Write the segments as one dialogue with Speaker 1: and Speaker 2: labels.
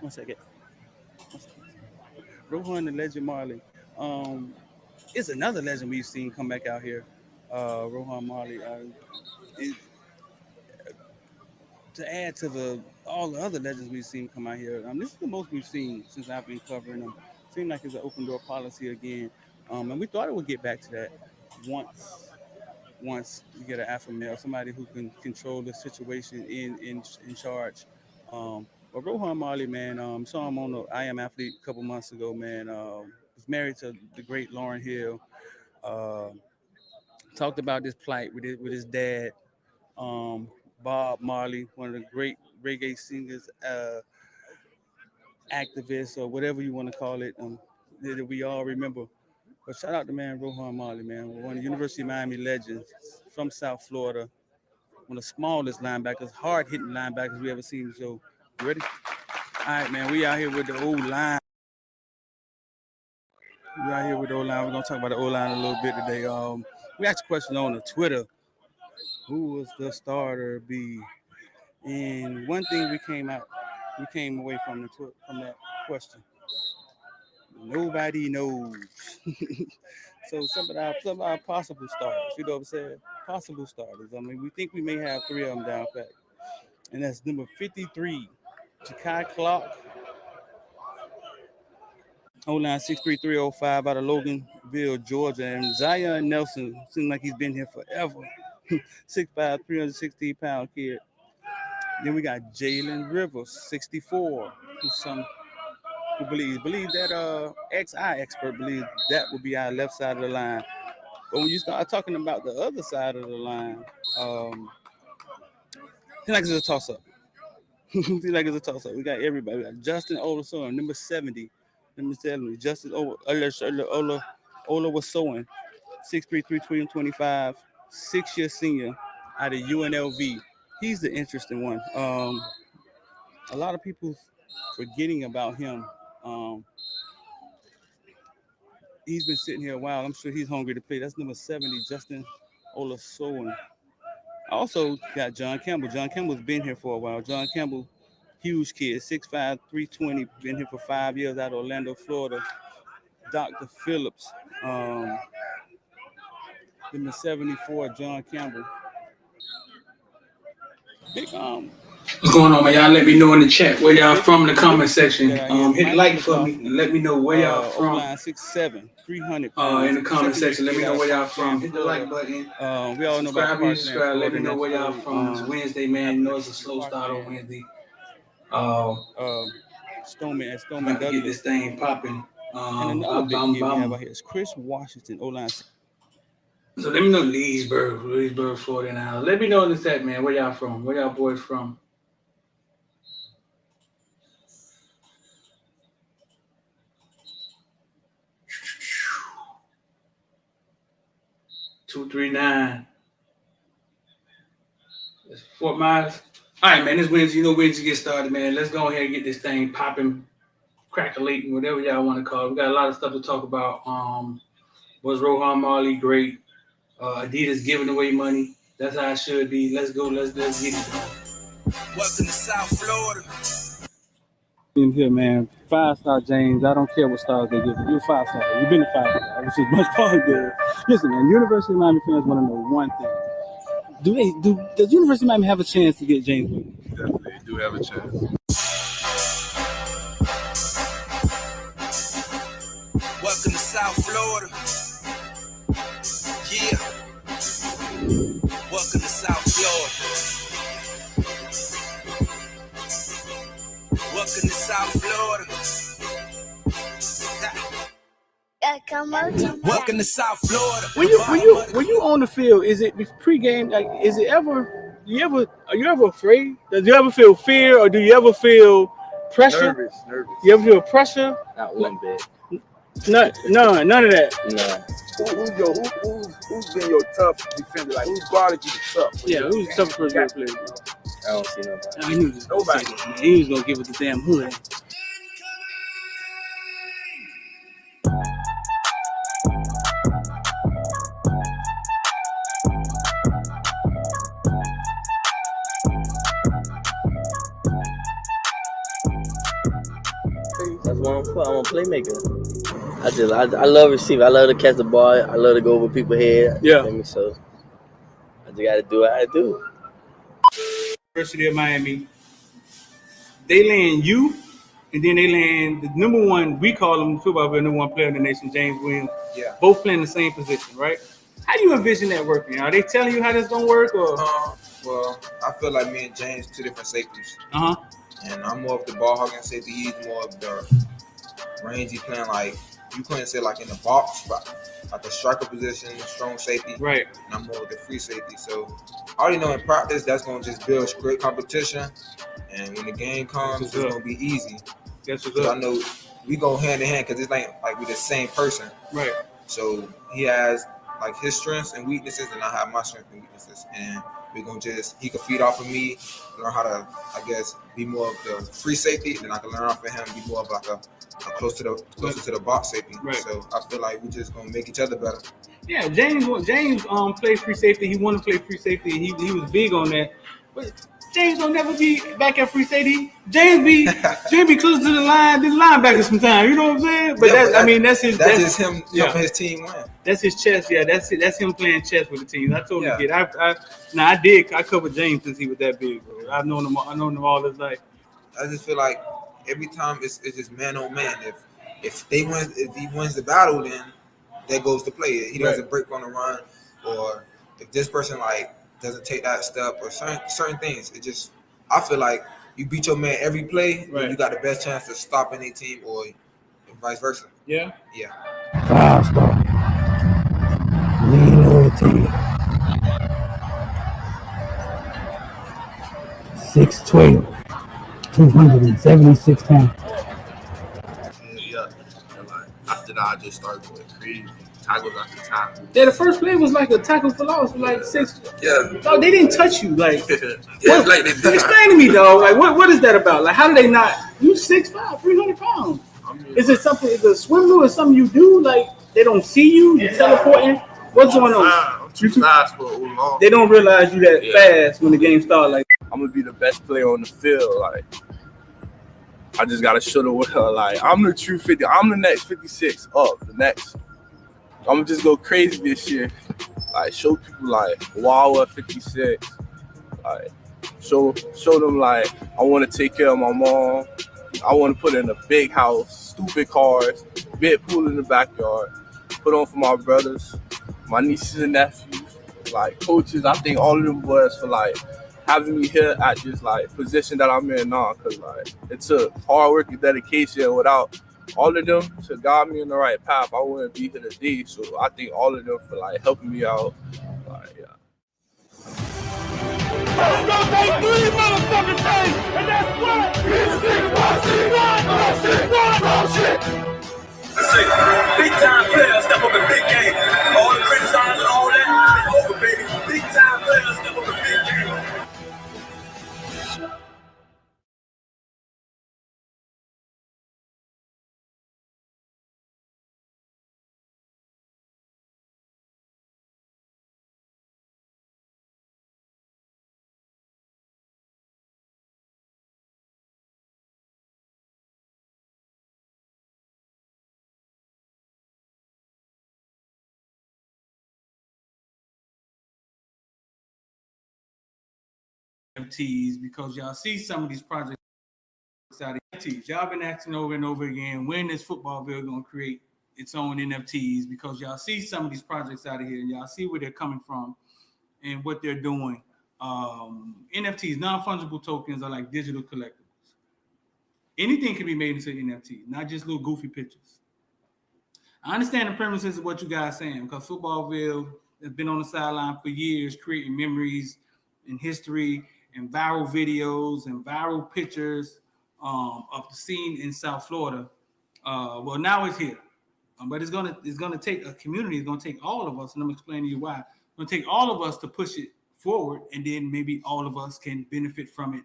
Speaker 1: One second. Rohan the Legend Marley. Um, it's another legend we've seen come back out here. Rohan Marley. It, to add to the all the other legends we've seen come out here, this is the most we've seen since I've been covering them. Seemed like it's an open door policy again, and we thought it would get back to that once you get an alpha male, somebody who can control the situation in charge. But Rohan Marley, man, saw him on the I Am Athlete a couple months ago, man. Was married to the great Lauren Hill. Uh, Talked about this plight with his dad, um, Bob Marley, one of the great reggae singers, activists, or whatever you want to call it, that we all remember. But shout out to man Rohan Marley, man, one of the University of Miami legends from South Florida, one of the smallest linebackers, hard hitting linebackers we ever seen. So, you ready? All right, man, we out here with the O-line. We out here with the O-line. We're gonna talk about the O-line a little bit today. We asked a question on the Twitter: who was the starter be? And one thing we came away from from that question. Nobody knows. So some of our possible starters, you know what I'm saying? Possible starters. I mean, we think we may have three of them down pat. And that's number 53, Jakai Clark, O-line 63305 out of Loganville, Georgia. And Zion Nelson seems like he's been here forever. 6'5", 360-pound kid. Then we got Jalen Rivers, 64, who believe that XI expert believes that will be our left side of the line. But when you start talking about the other side of the line, seems like it's a toss-up. Seems like it's a toss-up. We got everybody. We got Justin Olasowen, number 70. Justin Ola Wasowen, 6'3", 325, 6-year senior out of UNLV. He's the interesting one. A lot of people forgetting about him. He's been sitting here a while. I'm sure he's hungry to play. That's number 70, Justin Olasowen. Also got John Campbell. John Campbell's been here for a while. John Campbell, huge kid, 6'5", 320, been here for 5 years out of Orlando, Florida. Dr. Phillips, number 74, John Campbell. Big
Speaker 2: What's going on, man? Y'all let me know in the chat where y'all from in the comment section. Hit like for me and let me know where y'all from.
Speaker 1: O-line 6'7", 300
Speaker 2: in the comment section, let me know where y'all from. Hit the like button.
Speaker 1: We all know about
Speaker 2: subscribe. Let me know where y'all from. It's Wednesday, man. You know it's a slow start on Wednesday.
Speaker 1: Stoneman
Speaker 2: about to get this thing popping.
Speaker 1: And another big kid we have out here is Chris Washington, O-line.
Speaker 2: So let me know Leesburg, Florida now. Let me know in the chat, man. Where y'all from? Where y'all boys from? $239. That's Fort Myers. All right, man. This Wednesday, you know Wednesday get started, man. Let's go ahead and get this thing popping, crackling, whatever y'all want to call it. We got a lot of stuff to talk about. Was Rohan Marley great? Adidas giving away money. That's how it should be. Let's go. Let's get it done.
Speaker 3: Welcome to South Florida.
Speaker 1: In here, man. 5-star James. I don't care what stars they give you. You're 5-star. You've been a 5-star, which is much positive. Listen, man. University of Miami fans want to know one thing. Does University of Miami have a chance to get James Williams?
Speaker 4: Definitely do have a chance.
Speaker 3: Welcome to South Florida. Yeah. Welcome to South Florida. Welcome to South Florida. Welcome to South Florida.
Speaker 1: When you on the field, is it pregame? Like, is it ever? Are you ever afraid? Does you ever feel fear, or do you ever feel pressure?
Speaker 4: Nervous.
Speaker 1: You ever feel pressure?
Speaker 5: Not one bit.
Speaker 1: None of that.
Speaker 5: No. Who's been your tough defender? Like, who's guarded you the tough?
Speaker 1: Yeah, who's the toughest person to play?
Speaker 5: I don't see nobody.
Speaker 1: I knew this. Nobody. He was gonna give it the damn hood.
Speaker 6: That's what I'm for. I'm a playmaker. I love receiving. I love to catch the ball. I love to go over people's head.
Speaker 2: Yeah.
Speaker 6: So I just got to do what I do.
Speaker 2: University of Miami, they land you, and then they land the number one. We call him Footballville number one player in the nation, James Williams.
Speaker 5: Yeah.
Speaker 2: Both playing the same position, right? How do you envision that working? Are they telling you how this gonna work, or?
Speaker 5: Well, I feel like me and James two different safeties.
Speaker 2: Uh huh.
Speaker 5: And I'm more of the ball hogging safety. He's more of the rangy playing, like you couldn't say like in the box, but like a striker position, strong safety.
Speaker 2: Right.
Speaker 5: And I'm more of the free safety. So I already know in practice that's gonna just build great competition. And when the game comes, it's gonna be easy.
Speaker 2: That's what's
Speaker 5: Because
Speaker 2: up.
Speaker 5: I know we go hand in hand because it's like we're the same person.
Speaker 2: Right.
Speaker 5: So he has like his strengths and weaknesses, and I have my strengths and weaknesses. And we're gonna he can feed off of me, learn how to, I guess, be more of the free safety, and then I can learn off of him, be more of like a closer to the box safety.
Speaker 2: Right.
Speaker 5: So I feel like we're just gonna make each other better.
Speaker 2: Yeah, James played free safety. He wanted to play free safety. He was big on that. But James will never be back at free safety. James be close to the line, the linebacker sometimes. You know what I'm saying? But
Speaker 5: Yeah,
Speaker 2: that's
Speaker 5: just him helping his team win.
Speaker 2: That's his chess. Yeah, that's it. That's him playing chess with the team. I totally get it. I covered James since he was that big, bro. I've known him all his life.
Speaker 5: I just feel like every time it's just man on man. If he wins the battle, then that goes to play. He doesn't break on the run, or if this person like doesn't take that step, or certain things. It just, I feel like you beat your man every play, you got the best chance to stop any team, or vice versa.
Speaker 2: Yeah.
Speaker 5: Yeah.
Speaker 7: 5-star. Lean loyalty. 6'12", 276 pounds.
Speaker 4: Yeah. And like after that, I just started going crazy. Tackles after tackle.
Speaker 2: Yeah, the first play was like a tackle for loss, like 6.
Speaker 4: Yeah.
Speaker 2: No, they didn't touch you. Like,
Speaker 4: Yeah, like they did.
Speaker 2: Explain to me, dog. Like, what is that about? Like, how do they not? You 6'5", 300 pounds.
Speaker 4: I mean,
Speaker 2: Is it something? Is it a swim move or something you do? Like, they don't see you. You're teleporting. What's going on?
Speaker 4: I'm too fast for OLINE.
Speaker 2: They don't realize you that fast when the game starts. Like,
Speaker 8: I'm gonna be the best player on the field. Like, I just gotta show the world. Like, I'm the true 50. I'm the next 56 up. The next. I'm gonna just go crazy this year. Like, show people like, wow, 56. Like, show them like I want to take care of my mom. I want to put in a big house, stupid cars, big pool in the backyard. Put on for my brothers, my nieces and nephews, like coaches. I think all of them boys for like having me here at this like position that I'm in now, cause like it took hard work and dedication. Without all of them to guide me in the right path, I wouldn't be here today. So I think all of them for like helping me out. Like, yeah.
Speaker 9: It's gonna take 3 motherfucking days, and that's what? Big time players step up in big game. All the criticizing and all that is over, baby. Big time players step up in big game.
Speaker 2: NFTs, because y'all see some of these projects out of NFTs. Y'all been asking over and over again, when is Footballville going to create its own NFTs? Because y'all see some of these projects out of here, and y'all see where they're coming from and what they're doing. NFTs, non-fungible tokens, are like digital collectibles. Anything can be made into NFT, not just little goofy pictures. I understand the premises of what you guys are saying, because Footballville has been on the sideline for years, creating memories and history and viral videos and viral pictures of the scene in South Florida. Well, now it's here, but it's gonna take a community. It's gonna take all of us, and I'm explaining to you why. It's gonna take all of us to push it forward, and then maybe all of us can benefit from it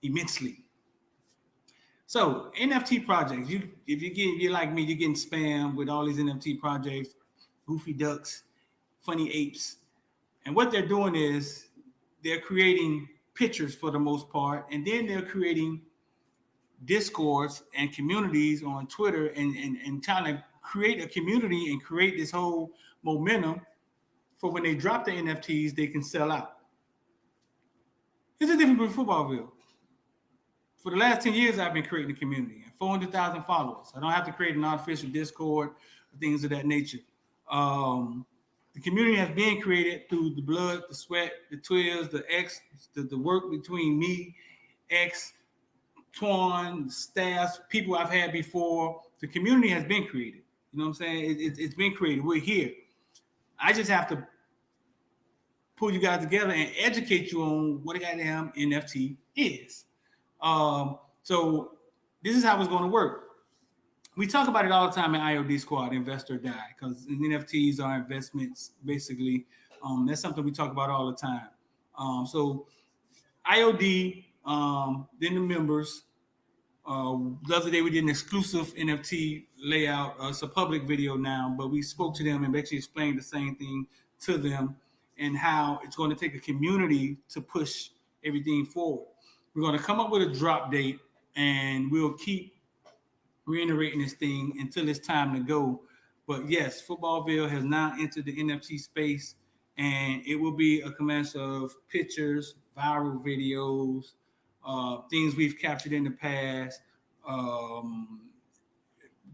Speaker 2: immensely. So NFT projects, if you're like me, you're getting spammed with all these NFT projects, goofy ducks, funny apes, and what they're doing is they're creating pictures for the most part, and then they're creating discords and communities on Twitter and trying to create a community and create this whole momentum for when they drop the NFTs, they can sell out. It's a different with Footballville. For the last 10 years, I've been creating a community and 400,000 followers. I don't have to create an artificial Discord, things of that nature. The community has been created through the blood, the sweat, the tears, the work between me, X, Twan, staff, people I've had before. The community has been created. You know what I'm saying? It's been created. We're here. I just have to pull you guys together and educate you on what a goddamn NFT is. So this is how it's going to work. We talk about it all the time in IOD Squad, Invest or Die, because NFTs are investments, basically. That's something we talk about all the time. So IOD, then the members. The other day we did an exclusive NFT layout. It's a public video now, but we spoke to them and basically explained the same thing to them and how it's going to take a community to push everything forward. We're going to come up with a drop date, and we'll keep reiterating this thing until it's time to go. But yes, Footballville has now entered the NFT space, and it will be a combination of pictures, viral videos, things we've captured in the past,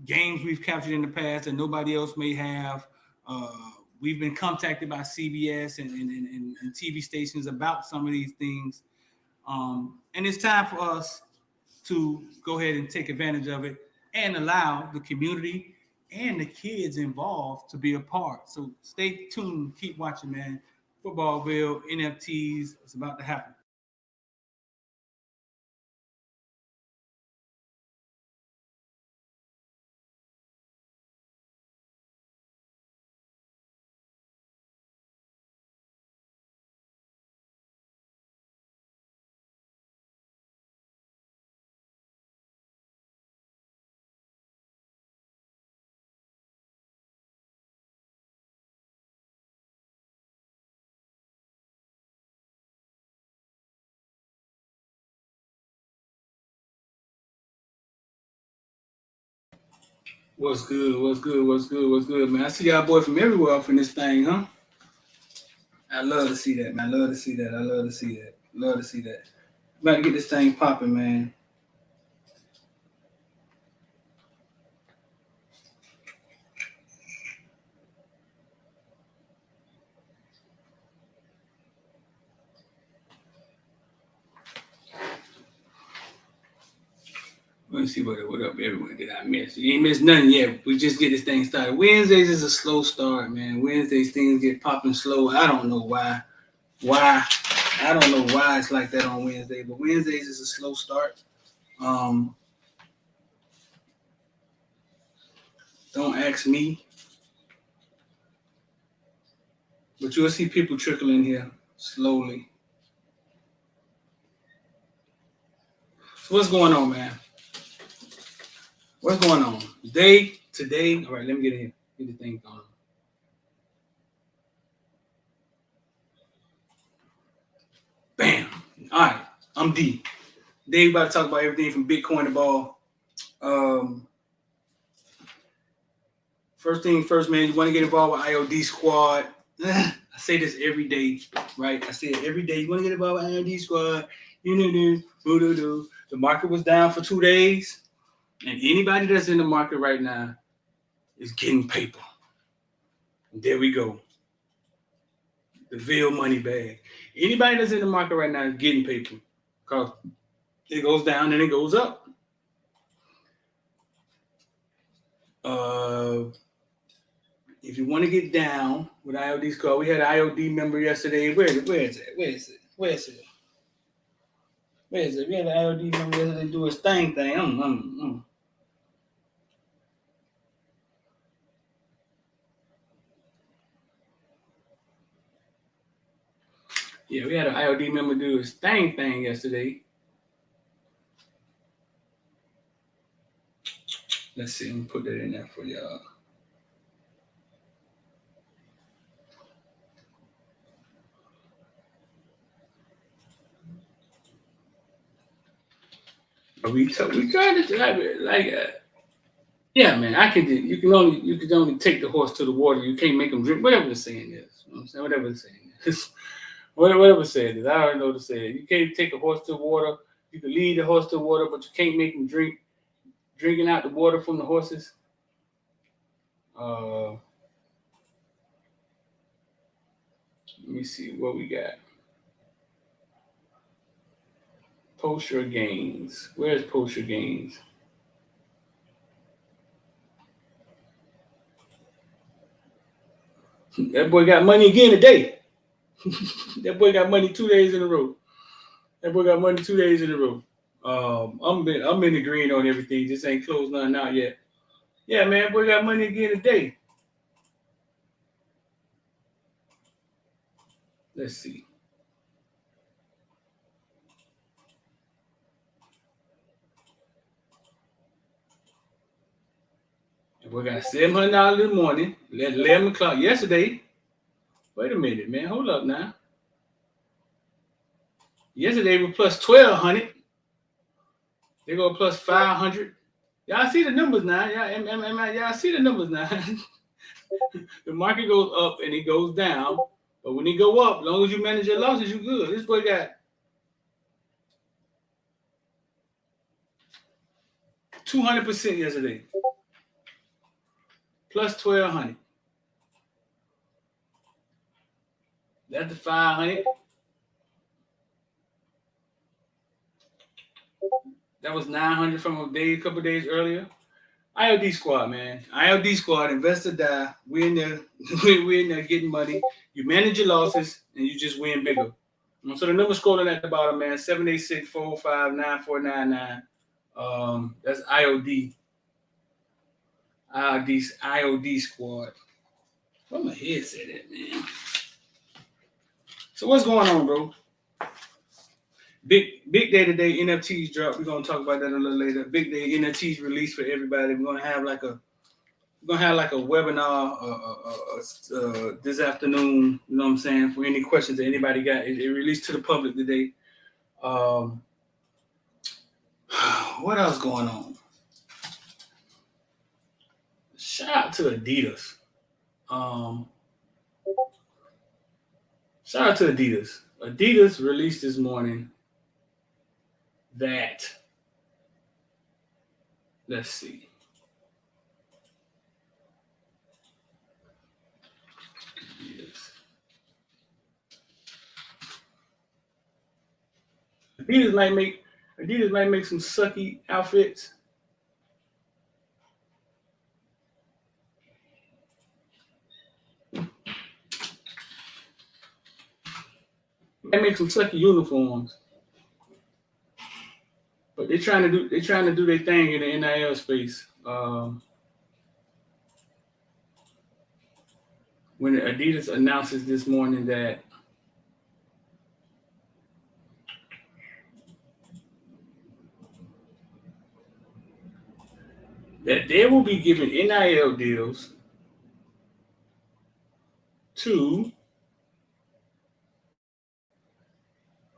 Speaker 2: games we've captured in the past that nobody else may have. We've been contacted by CBS and TV stations about some of these things. And it's time for us to go ahead and take advantage of it and allow the community and the kids involved to be a part. So stay tuned, keep watching, man. Footballville, NFTs, it's about to happen. What's good? What's good? What's good? What's good, man? I see y'all boy from everywhere off in this thing, huh? I love to see that, man. I love to see that. I love to see that. Love to see that. About to get this thing popping, man. Let's see what up, everyone. Did I miss? You ain't missed nothing yet. We just get this thing started. Wednesdays is a slow start, man. Wednesdays things get popping slow. I don't know why. I don't know why it's like that on Wednesday, but Wednesdays is a slow start. Don't ask me. But you'll see people trickle in here slowly. So what's going on, man? What's going on? Today. All right, let me get in here. Get the thing going. Bam. All right, I'm D. Dave about to talk about everything from Bitcoin to ball. First thing first, man, you want to get involved with IOD Squad. I say this every day, right? I say it every day. You want to get involved with IOD Squad. The market was down for 2 days. And anybody that's in the market right now is getting paper. And there we go. The veil money bag. Anybody that's in the market right now is getting paper. Because it goes down and it goes up. If you want to get down with IOD Squad, we had an IOD member yesterday. Where is it? We had an IOD member yesterday do his thing. Yeah, we had an IOD member do his thing yesterday. Let's see, let me put that in there for y'all. We tried to yeah, man. You can only take the horse to the water. You can't make him drink. Whatever the saying is, you know what I'm saying. Whatever the saying is, whatever the saying is. I already know the saying. You can't take a horse to the water. You can lead the horse to the water, but you can't make him drinking out the water from the horses. Let me see what we got. Post your gains. Where's post your gains? That boy got money again today. That boy got money 2 days in a row. I'm in the green on everything. Just ain't closed nothing out yet. Yeah, man, boy got money again today. Let's see. We got $700 in the morning, at 11 o'clock yesterday. Wait a minute, man. Hold up now. Yesterday we plus 1,200. They go plus 500. Y'all see the numbers now. Y'all see the numbers now. The market goes up and it goes down. But when it go up, as long as you manage your losses, you good. This boy got 200% yesterday. Plus 1,200. That's the 500. That was 900 from a couple days earlier. IOD Squad, man. IOD Squad, invest or die. We in there getting money. You manage your losses and you just win bigger. So the number scrolling at the bottom, man, 786-405-9499. That's IOD. IOD Squad. Where my headset at, man? So what's going on, bro? Big day today. NFTs drop. We're gonna talk about that a little later. Big day. NFTs released for everybody. We're gonna have like a webinar this afternoon. You know what I'm saying? For any questions that anybody got, it released to the public today. What else going on? Shout out to Adidas. Shout out to Adidas. Adidas released this morning that, let's see. Adidas might make some sucky outfits. They make some sucky uniforms, but they're trying to do their thing in the NIL space. When Adidas announces this morning that they will be giving NIL deals to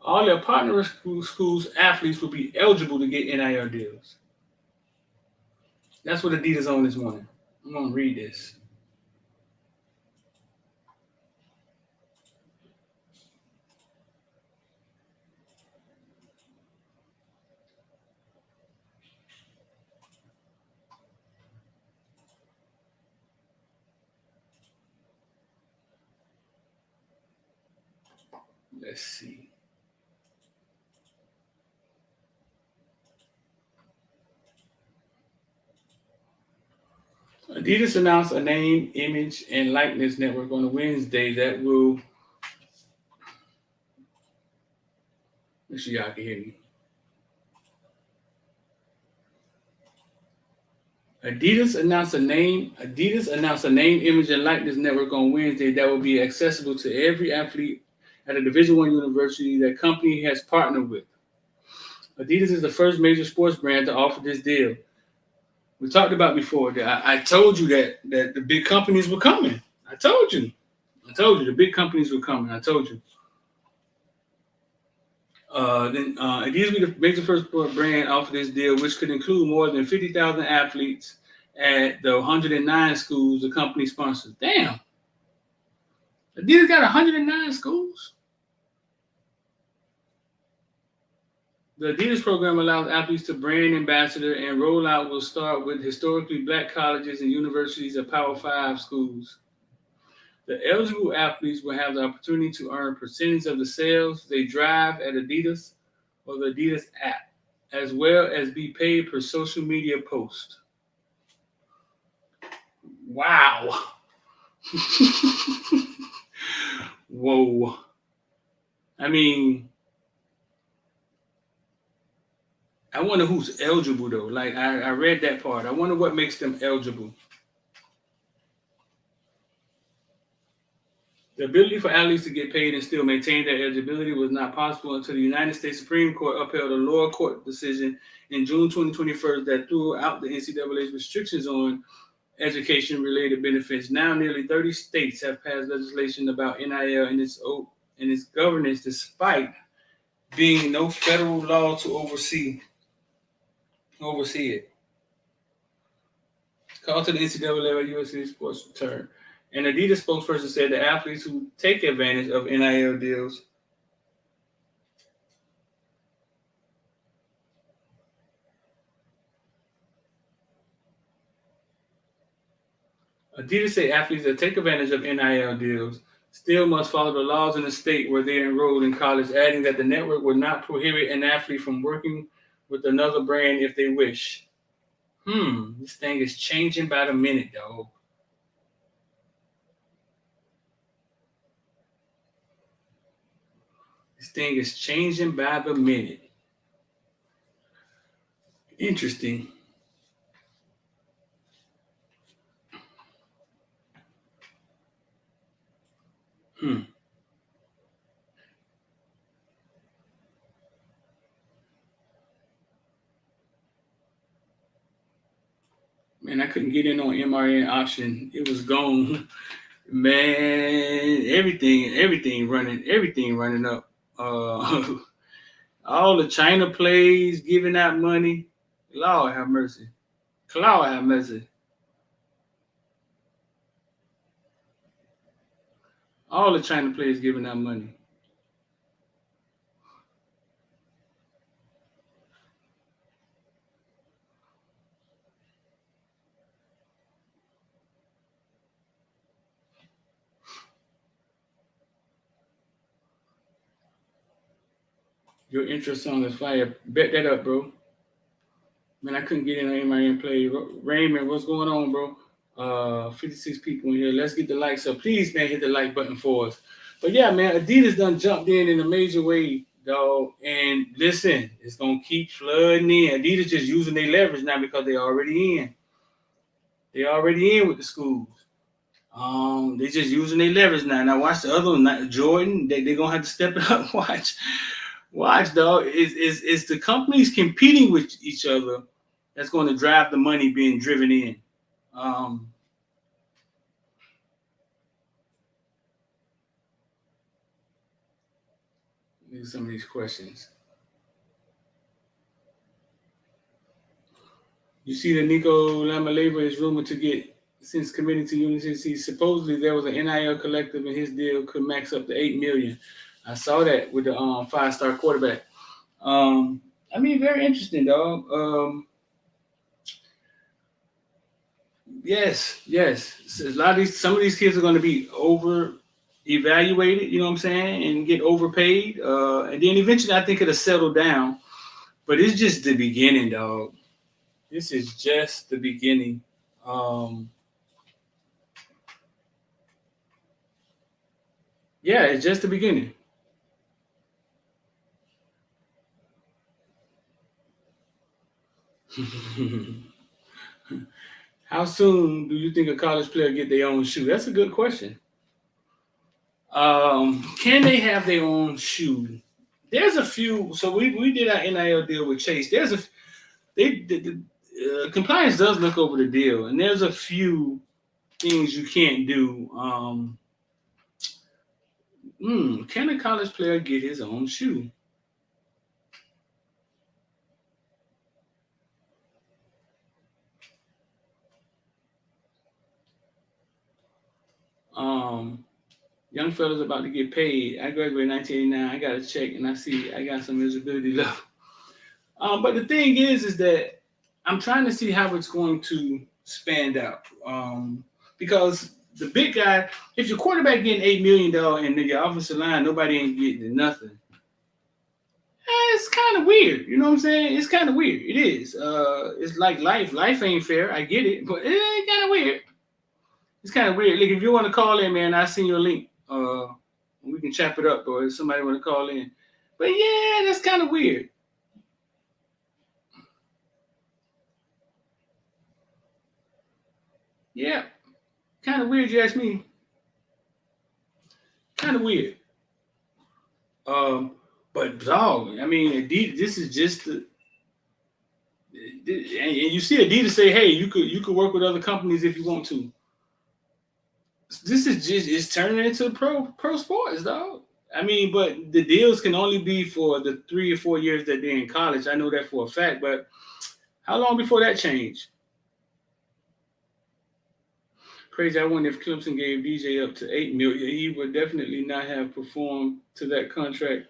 Speaker 2: all their partner schools athletes will be eligible to get NIL deals. That's what Adidas on this morning. I'm going to read this. Let's see. Adidas announced a name, image, and likeness network on a Wednesday that will. Make sure y'all can hear me. Adidas announced a name, image, and likeness network on Wednesday that will be accessible to every athlete at a Division I university that company has partnered with. Adidas is the first major sports brand to offer this deal. We talked about before that I told you that the big companies were coming. I told you the big companies were coming. I told you. Then Adidas will be the first brand off this deal, which could include more than 50,000 athletes at the 109 schools the company sponsors. Damn. Adidas got 109 schools? The Adidas program allows athletes to brand ambassador, and rollout will start with historically black colleges and universities of Power 5 schools. The eligible athletes will have the opportunity to earn percentage of the sales they drive at Adidas or the Adidas app, as well as be paid per social media post. Wow. Whoa. I mean, I wonder who's eligible though. Like I read that part. I wonder what makes them eligible. The ability for athletes to get paid and still maintain their eligibility was not possible until the United States Supreme Court upheld a lower court decision in June 2021 that threw out the NCAA's restrictions on education-related benefits. Now, nearly 30 states have passed legislation about NIL and its governance, despite being no federal law to oversee it. Call to the NCAA by USA Sports return. An Adidas spokesperson said that athletes who take advantage of NIL deals Adidas say athletes that take advantage of NIL deals still must follow the laws in the state where they enrolled in college, adding that the network would not prohibit an athlete from working with another brand if they wish. This thing is changing by the minute, dog. This thing is changing by the minute. Interesting. Man, I couldn't get in on MRN option. It was gone. Man, everything running up. All the China plays giving out money. Lord have mercy. Lord have mercy. All the China players giving out money. Your interest song is fire. Bet that up, bro. Man, I couldn't get in on my play. Raymond, what's going on, bro? 56 people in here. Let's get the likes up. Please, man, hit the like button for us. But yeah, man, Adidas done jumped in a major way, dog. And listen, it's going to keep flooding in. Adidas just using their leverage now because they're already in. They're already in with the schools. They just using their leverage now. Now watch the other one, Jordan. They're going to have to step it up. Watch, dog. It's the companies competing with each other that's going to drive the money being driven in. Look at some of these questions. You see that Nico Lamaleva is rumored to get, since committing to University, supposedly there was an NIL collective and his deal could max up to $8 million. I saw that with the 5-star quarterback. I mean, very interesting, dog. Yes. Some of these kids are going to be over evaluated, you know what I'm saying, and get overpaid. And then eventually I think it'll settle down. But it's just the beginning, dog. This is just the beginning. Yeah, it's just the beginning. How soon do you think a college player get their own shoe? That's a good question. Can they have their own shoe? There's a few. So we did our NIL deal with Chase. Compliance does look over the deal, and there's a few things you can't do. Can a college player get his own shoe? Young fellas about to get paid. I graduated in 1989. I got a check and I see I got some visibility left. But the thing is that I'm trying to see how it's going to span out. Because the big guy, if your quarterback getting $8 million and then your offensive line, nobody ain't getting nothing. It's kind of weird. You know what I'm saying? It's kind of weird. It is. It's like life. Life ain't fair. I get it, but it's kind of weird. It's kind of weird. Like if you want to call in, man, I send you a link. We can chop it up, or if somebody want to call in. But yeah, that's kind of weird. Yeah, kind of weird. You ask me. Kind of weird. But dog, I mean, Adidas. This is just the. And you see Adidas say, "Hey, you could work with other companies if you want to." This is just it's turning into pro sports, dog. I mean, but the deals can only be for the 3 or 4 years that they're in college. I know that for a fact, but how long before that changed? Crazy. I wonder if Clemson gave DJ up to $8 million. He would definitely not have performed to that contract.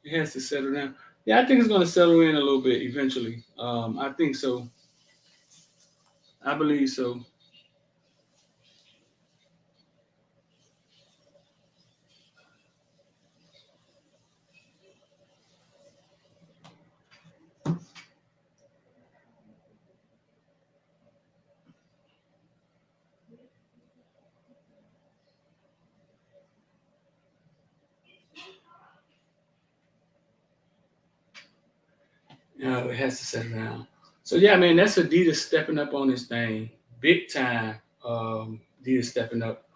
Speaker 2: It has to settle down. Yeah, I think it's going to settle in a little bit eventually. I think so. I believe so. It has to settle down. So yeah, man, that's Adidas stepping up on this thing, big time. Adidas stepping up.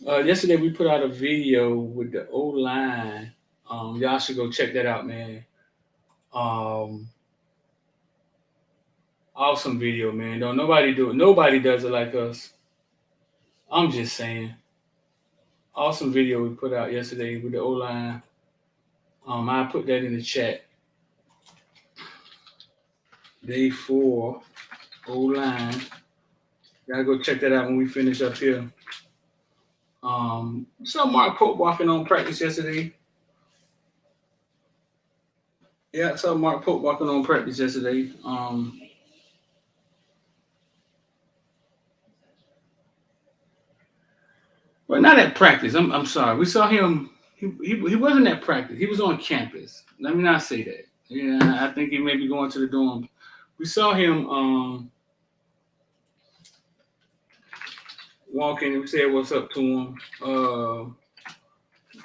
Speaker 2: Yesterday we put out a video with the OLINE. Y'all should go check that out, man. Awesome video, man. Don't nobody do it. Nobody does it like us. I'm just saying. Awesome video we put out yesterday with the OLINE. I put that in the chat. Day 4, OLINE. Gotta go check that out when we finish up here. Saw Mark Pope walking on practice yesterday. Yeah, I saw Mark Pope walking on practice yesterday. Well, not at practice. I'm sorry. We saw him. He wasn't at practice. He was on campus. Let me not say that. Yeah, I think he may be going to the dorm. We saw him walking. We said what's up to him.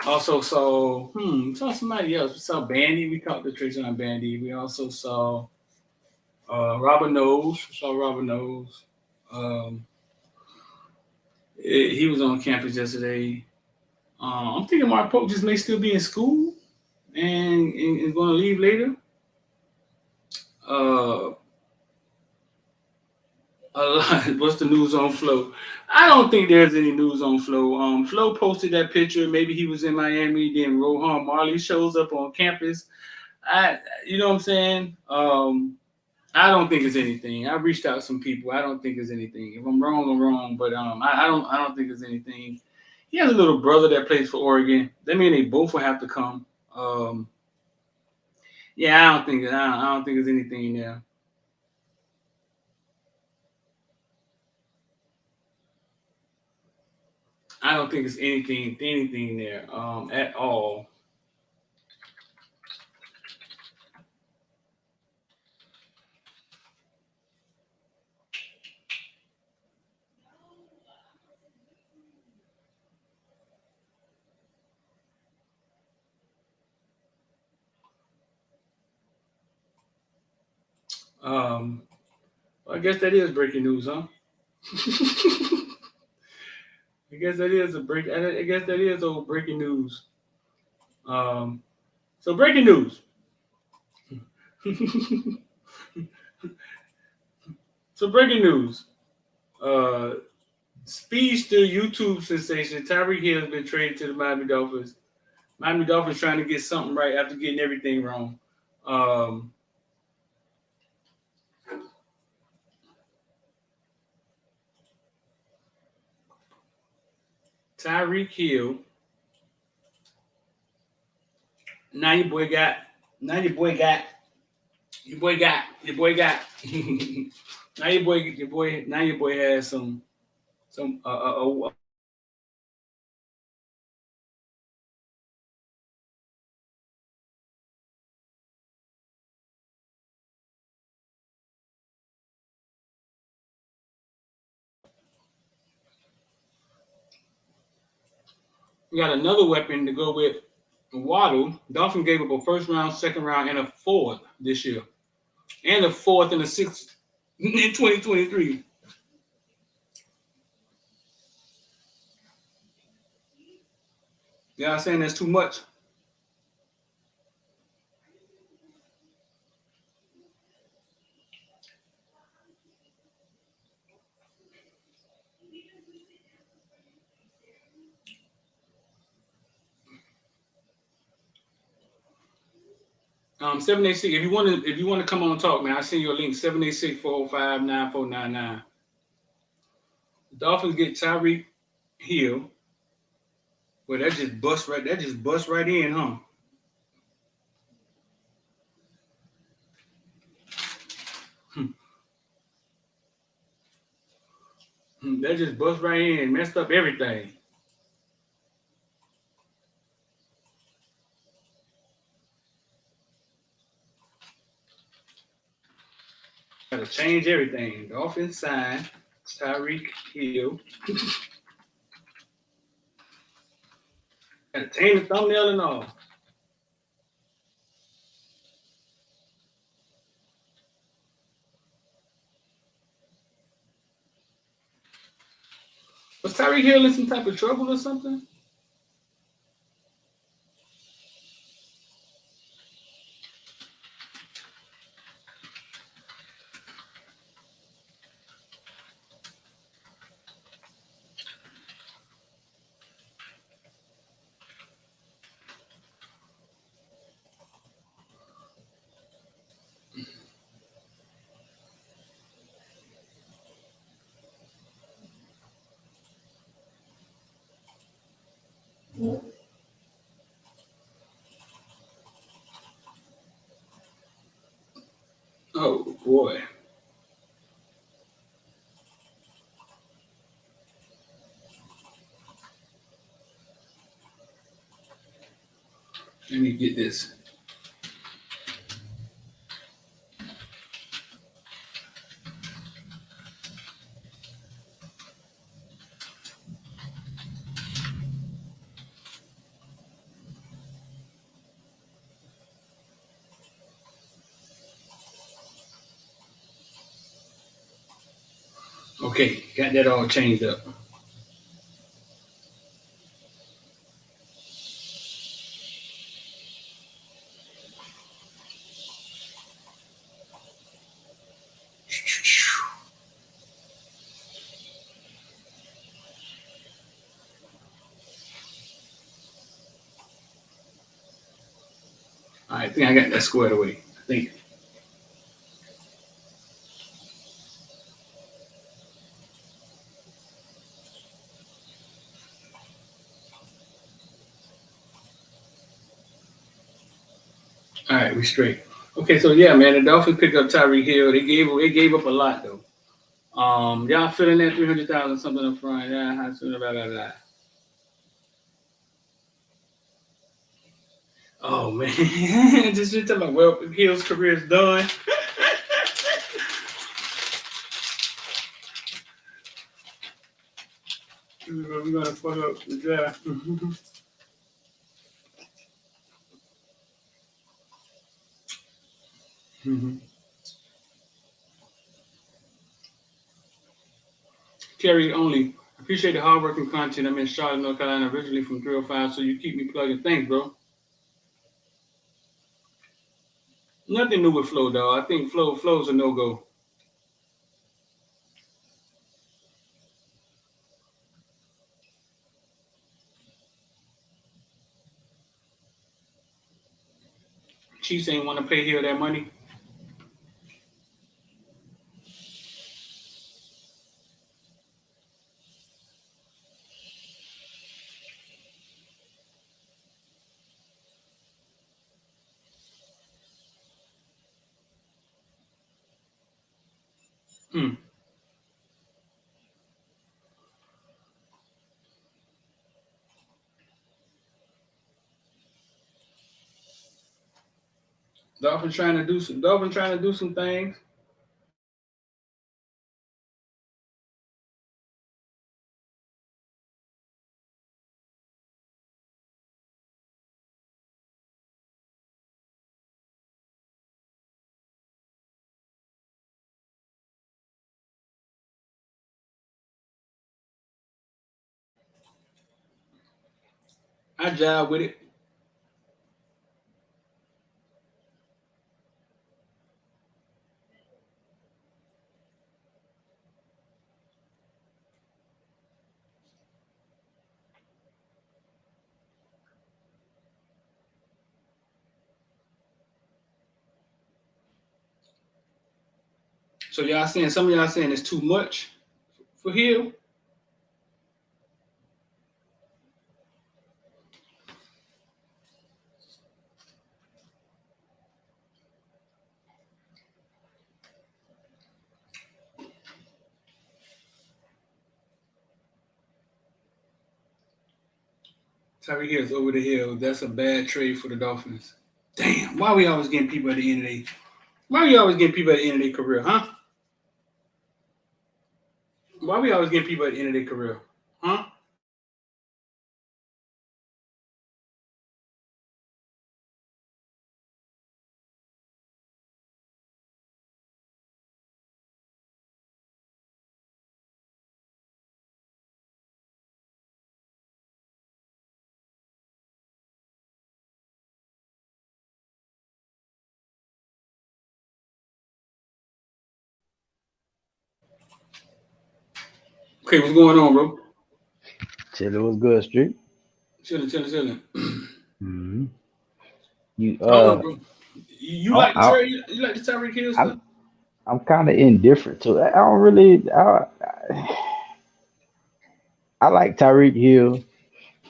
Speaker 2: Also saw somebody else. We saw Bandy. We caught the Trace on Bandy. We also saw Robert Knowles. We saw Robert Knowles. He was on campus yesterday. I'm thinking Mark Pope just may still be in school and going to leave later. A lot. What's the news on Flowe? I don't think there's any news on Flowe. Flowe posted that picture. Maybe he was in Miami. Then Rohan Marley shows up on campus. You know what I'm saying? I don't think it's anything. I reached out to some people. I don't think it's anything. If I'm wrong, I'm wrong. But I don't think it's anything. He has a little brother that plays for Oregon. That means they both will have to come. Yeah, I don't think it's anything there. I don't think it's anything there at all. I guess that is breaking news, huh? I guess that is old breaking news. So breaking news. So breaking news. Speedster YouTube sensation Tyreek Hill has been traded to the Miami Dolphins. Miami Dolphins trying to get something right after getting everything wrong. Tyreek Hill. Now your boy got. Now your boy got. Now your boy has some we got another weapon to go with Waddle. Dolphins gave up a first round, second round, and a fourth this year. And a fourth and a sixth in 2023. Y'all saying that's too much? 786. If you want to come on and talk, man, I send you a link. 786-405-9499. Dolphins get Tyreek Hill. Well, that just bust right in, huh? That just bust right in and messed up everything. Got to change everything. Dolphins sign Tyreek Hill. Got to change the thumbnail and all. Was Tyreek Hill in some type of trouble or something? Oh boy. Let me get this. Okay, got that all changed up. All right, I think I got that squared away. I think. All right, we straight. Okay, so yeah, man, the Dolphins picked up Tyreek Hill. They gave up a lot though. Y'all feeling that 300,000 something up front? Yeah, how soon about that? Oh man, just talking about well, Hill's career is done. We're gonna fuck up the draft. Carry only. Appreciate the hard work and content. I'm in Charlotte, North Carolina, originally from 305, so you keep me plugging. Thanks, bro. Nothing new with Flowe, though. I think Flowe's a no-go. Chiefs ain't want to pay Hill that money. Hmm. Dolphins trying to do some things. I jive with it. So y'all saying some of y'all saying it's too much for Hill? Tyreek Hill's over the hill. That's a bad trade for the Dolphins. Damn, why we always getting people at the end of their career, huh? Why we always getting people at the end of their career? Huh? Okay, what's going on, bro?
Speaker 10: Chilling was good, Street.
Speaker 2: Chilling.
Speaker 10: Mm-hmm. You
Speaker 2: Hold on, bro. You like the
Speaker 10: I,
Speaker 2: trade? You like the Tyreek Hill stuff?
Speaker 10: I'm kind of indifferent to it. I don't really. I like Tyreek Hill.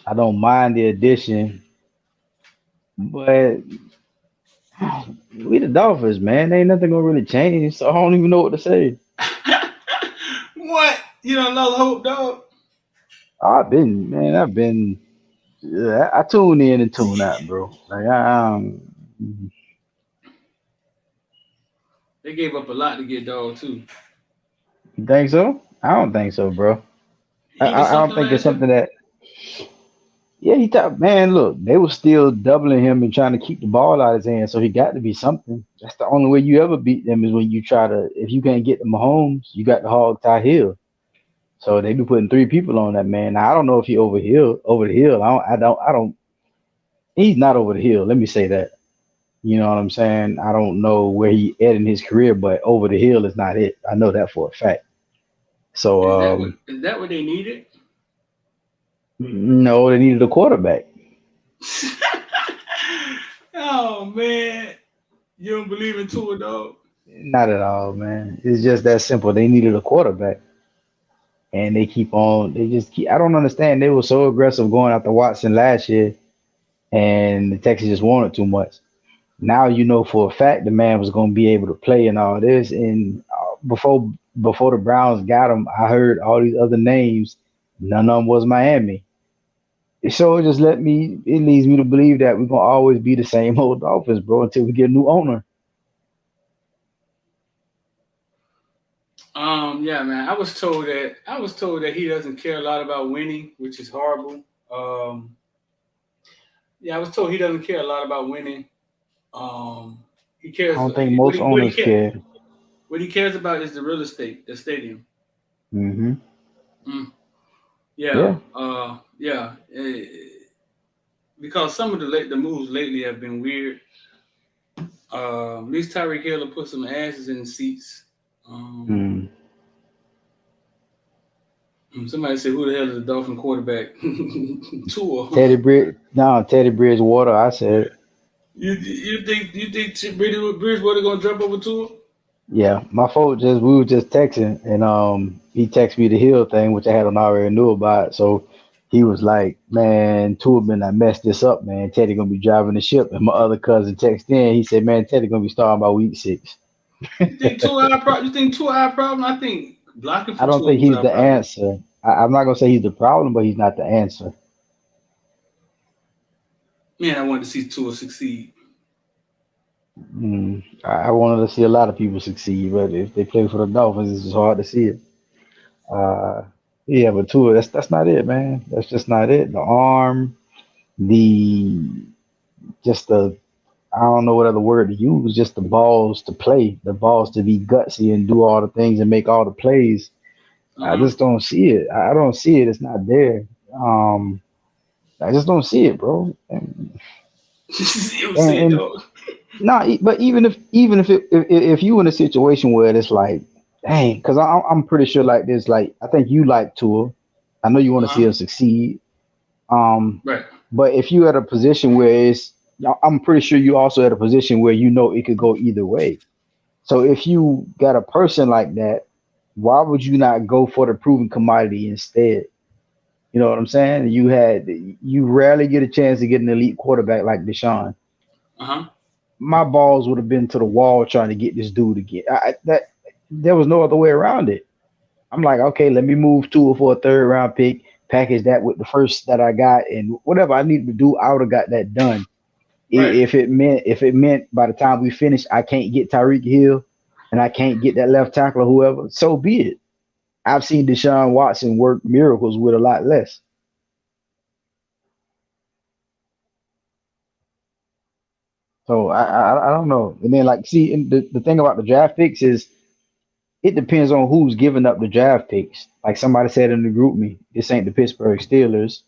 Speaker 10: I don't mind the addition, but we the Dolphins, man. Ain't nothing gonna really change, so I don't even know what to say.
Speaker 2: What? You don't know the hope, dog?
Speaker 10: I've been. Yeah, I tune in and tune out, bro. Like
Speaker 2: They gave up a lot to get dog too.
Speaker 10: you think so? I don't think so, bro.
Speaker 2: He was
Speaker 10: I don't
Speaker 2: something
Speaker 10: think it's
Speaker 2: last year.
Speaker 10: something that. Yeah, he thought, man, look, they were still doubling him and trying to keep the ball out of his hand, so he got to be something. That's the only way you ever beat them is when you try to, if you can't get the Mahomes, you got the hog tie Hill. So they be putting three people on that man. Now I don't know if he over the hill. I don't. He's not over the hill. Let me say that. You know what I'm saying? I don't know where he at in his career, but over the hill is not it. I know that for a fact. So
Speaker 2: Is that what they needed?
Speaker 10: no, they needed a quarterback.
Speaker 2: Oh man, you don't believe in Tua, dog?
Speaker 10: Not at all, man. It's just that simple. They needed a quarterback. And they just keep, I don't understand. They were so aggressive going after Watson last year, and the Texans just wanted too much. Now you know for a fact the man was going to be able to play and all this. And before the Browns got him, I heard all these other names. None of them was Miami. So it leads me to believe that we're gonna always be the same old Dolphins, bro, until we get a new owner.
Speaker 2: Yeah, man. I was told that he doesn't care a lot about winning, which is horrible. Yeah, I was told he doesn't care a lot about winning. He
Speaker 10: I
Speaker 2: cares.
Speaker 10: don't think
Speaker 2: What
Speaker 10: most
Speaker 2: he what he
Speaker 10: owners
Speaker 2: cares
Speaker 10: care.
Speaker 2: what he cares about is the real estate, the stadium.
Speaker 10: Hmm.
Speaker 2: Mm.
Speaker 10: Yeah.
Speaker 2: Yeah. Because some of the moves lately have been weird. At least Tyreek Hill will put some asses in the seats.
Speaker 10: Mm.
Speaker 2: Somebody said, "Who the hell is the Dolphin quarterback?" Tua.
Speaker 10: Teddy Bridgewater. I said,
Speaker 2: You think Bridgewater gonna jump over Tua?
Speaker 10: yeah. My fault. We were just texting, and he texted me the Hill thing, which I had on already knew about. So he was like, "Man, two of them I messed this up, man. Teddy gonna be driving the ship." And my other cousin texted in. He said, "Man, Teddy gonna be starting by week 6."
Speaker 2: You think Tua our problem? I think blocking for
Speaker 10: I don't
Speaker 2: Tua
Speaker 10: think
Speaker 2: was
Speaker 10: he's
Speaker 2: our
Speaker 10: the
Speaker 2: problem.
Speaker 10: answer. I'm not gonna say he's the problem, but he's not the answer.
Speaker 2: Man, I wanted to see Tua succeed.
Speaker 10: I wanted to see a lot of people succeed, but if they play for the Dolphins, it's just hard to see it. Uh, yeah, but Tua, that's not it, man. That's just not it. The arm, the just the I don't know what other word to use. Just the balls to play, the balls to be gutsy and do all the things and make all the plays. I
Speaker 2: Uh-huh.
Speaker 10: just don't see it. I don't see it. It's not there. Um, I just don't see it, bro.
Speaker 2: You
Speaker 10: And,
Speaker 2: see it,
Speaker 10: and
Speaker 2: though.
Speaker 10: no, but even if you in a situation where it's like, dang, because I'm pretty sure like this, like I think you like Tua. I know you want to see
Speaker 2: Uh-huh.
Speaker 10: him succeed. Um,
Speaker 2: Right.
Speaker 10: but if you at a position where I'm pretty sure you also at a position where you know it could go either way. So if you got a person like that, why would you not go for the proven commodity instead? You know what I'm saying? You rarely get a chance to get an elite quarterback like Deshaun.
Speaker 2: Uh-huh.
Speaker 10: My balls would have been to the wall trying to get this dude again. That there was no other way around it. I'm like, okay, let me move to it for a third round pick, package that with the first that I got, and whatever I needed to do, I would have got that done.
Speaker 2: Right.
Speaker 10: If it meant by the time we finish, I can't get Tyreek Hill and I can't get that left tackle or whoever, so be it. I've seen Deshaun Watson work miracles with a lot less. So I don't know. And then like see and the thing about the draft picks is it depends on who's giving up the draft picks. Like somebody said in the group me, this ain't the Pittsburgh Steelers,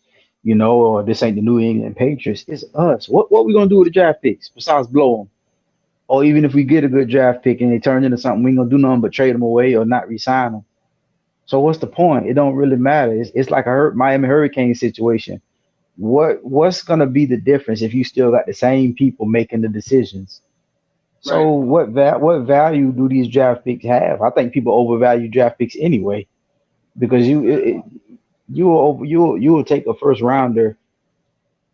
Speaker 10: or this ain't the New England Patriots. It's us. What we gonna do with the draft picks besides blow them? Or even if we get a good draft pick and they turn into something, we ain't gonna do nothing but trade them away or not resign them. So what's the point? It don't really matter. It's like a Miami Hurricane situation. What's gonna be the difference if you still got the same people making the decisions? So
Speaker 2: Right.
Speaker 10: what value do these draft picks have? I think people overvalue draft picks anyway because you will take a first rounder,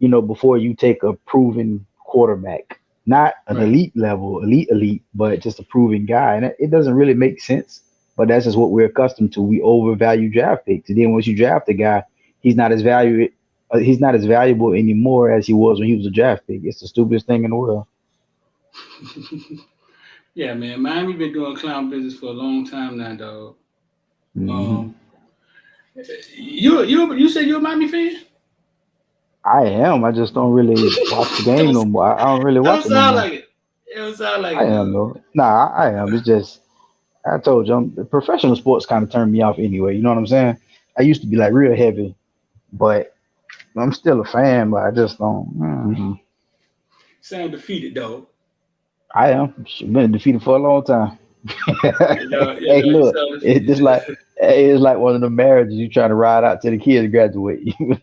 Speaker 10: before you take a proven quarterback, not an
Speaker 2: Right.
Speaker 10: elite level, elite, but just a proven guy, and it doesn't really make sense. But that's just what we're accustomed to. We overvalue draft picks, and then once you draft a guy, he's not as valued. He's not as valuable anymore as he was when he was a draft pick. It's the stupidest thing in the world.
Speaker 2: Yeah, man. Miami been doing clown business for a long time now, dog.
Speaker 10: hmm
Speaker 2: Um, you said you're a Miami fan?
Speaker 10: I am. I just don't really watch the game
Speaker 2: don't,
Speaker 10: no more. I don't really watch
Speaker 2: don't
Speaker 10: it no
Speaker 2: sound
Speaker 10: more.
Speaker 2: like it. It don't sound like
Speaker 10: I
Speaker 2: it,
Speaker 10: am
Speaker 2: dog.
Speaker 10: though. Nah, I am. It's just I told you, professional sports kind of turned me off anyway. You know what I'm saying? I used to be like real heavy, but I'm still a fan. But I just don't.
Speaker 2: Sound defeated, dog.
Speaker 10: I am. Been defeated for a long time.
Speaker 2: Yeah,
Speaker 10: Hey,
Speaker 2: dog. You
Speaker 10: look,
Speaker 2: sound
Speaker 10: it's just
Speaker 2: defeated.
Speaker 10: it's like one of the marriages you trying to ride out till the kids graduate. You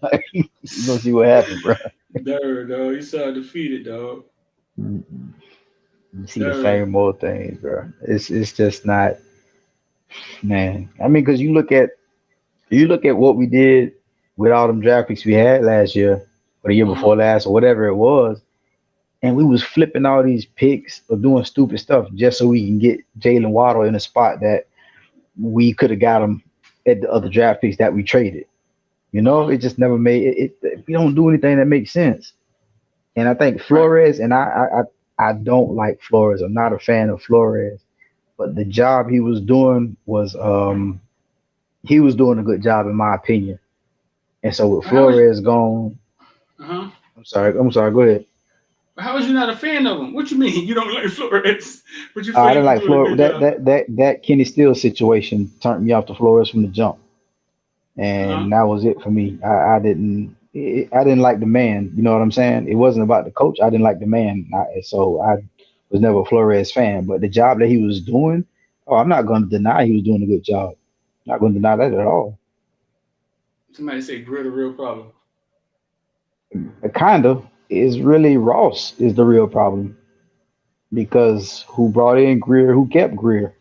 Speaker 10: gonna see what happens, bro.
Speaker 2: Dirt, dog. You sound defeated, dog.
Speaker 10: You see the
Speaker 2: Dirt.
Speaker 10: same old things, bro. It's just not, man. I mean, because you look at what we did with all them draft picks we had last year or the year
Speaker 2: Uh-huh.
Speaker 10: before last or whatever it was, and we was flipping all these picks or doing stupid stuff just so we can get Jalen Waddle in a spot that we could have got him at the other draft picks that we traded.
Speaker 2: Uh-huh.
Speaker 10: It just never made it. We don't do anything that makes sense. And I think
Speaker 2: Right.
Speaker 10: Flores and I don't like Flores. I'm not a fan of Flores, but the job he was doing a good job in my opinion. And so with
Speaker 2: How was
Speaker 10: Flores gone,
Speaker 2: uh-huh.
Speaker 10: I'm sorry. Go ahead.
Speaker 2: How was you not a fan of him? What you mean? You don't like Flores, but you feel
Speaker 10: I
Speaker 2: he
Speaker 10: didn't
Speaker 2: was
Speaker 10: like
Speaker 2: doing a
Speaker 10: Flores.
Speaker 2: good job.
Speaker 10: That Kenny Steele situation turned me off to Flores from the jump,
Speaker 2: Uh-huh.
Speaker 10: and that was it for me. I didn't like the man. You know what I'm saying? It wasn't about the coach. I didn't like the man. So I was never a Flores fan. But the job that he was doing, oh, I'm not going to deny he was doing a good job. Not going to deny that at all.
Speaker 2: Somebody say grit a real problem.
Speaker 10: Kind of is really Ross is the real problem because who brought in Greer? Who kept Greer?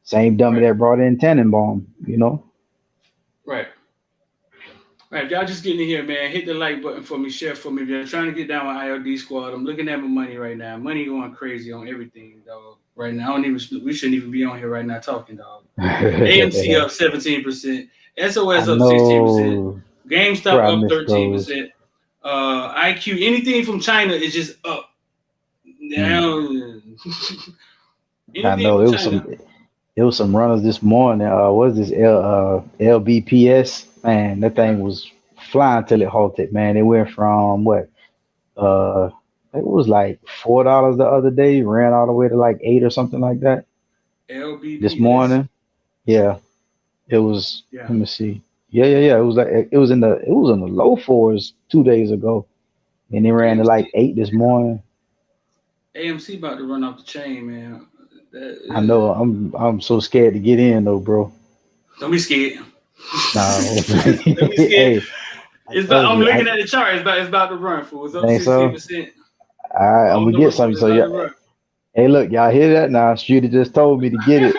Speaker 10: Same dummy
Speaker 2: Right.
Speaker 10: that brought in Tannenbaum.
Speaker 2: Right. Right, if y'all just getting in here, man, hit the like button for me, share for me. If you're trying to get down with IOD Squad, I'm looking at my money right now. Money going crazy on everything, dog. Right now, we shouldn't even be on here right now talking, dog. AMC up 17%, SOS
Speaker 10: I
Speaker 2: up 16%,
Speaker 10: know,
Speaker 2: GameStop
Speaker 10: bro. I
Speaker 2: up
Speaker 10: miss those.
Speaker 2: 13%. IQ, anything from China is just up. Now,
Speaker 10: I
Speaker 2: anything
Speaker 10: know
Speaker 2: from
Speaker 10: it was
Speaker 2: China.
Speaker 10: some runners this morning. What is this LBPS? Man, that thing was flying till it halted. Man, it went from what? It was like $4 the other day, ran all the way to like 8 or something like that this
Speaker 2: LBPS.
Speaker 10: morning. Yeah, it was.
Speaker 2: Yeah.
Speaker 10: Let me see. Yeah. It was like it was in the low fours 2 days ago, and it ran to like 8 this morning.
Speaker 2: AMC about to run off the chain, man.
Speaker 10: I know. I'm so scared to get in though, bro.
Speaker 2: Don't be scared.
Speaker 10: No,
Speaker 2: Don't be scared.
Speaker 10: hey, I
Speaker 2: It's about.
Speaker 10: told
Speaker 2: I'm
Speaker 10: you.
Speaker 2: looking at the chart. It's about to run. Fool. It's up
Speaker 10: Think so?
Speaker 2: 16%.
Speaker 10: All right,
Speaker 2: I
Speaker 10: I'm
Speaker 2: don't
Speaker 10: gonna
Speaker 2: know
Speaker 10: get
Speaker 2: what's
Speaker 10: something.
Speaker 2: it's
Speaker 10: So
Speaker 2: about to
Speaker 10: yeah,
Speaker 2: run.
Speaker 10: hey, look, y'all hear that now? Streeter just told me to get it.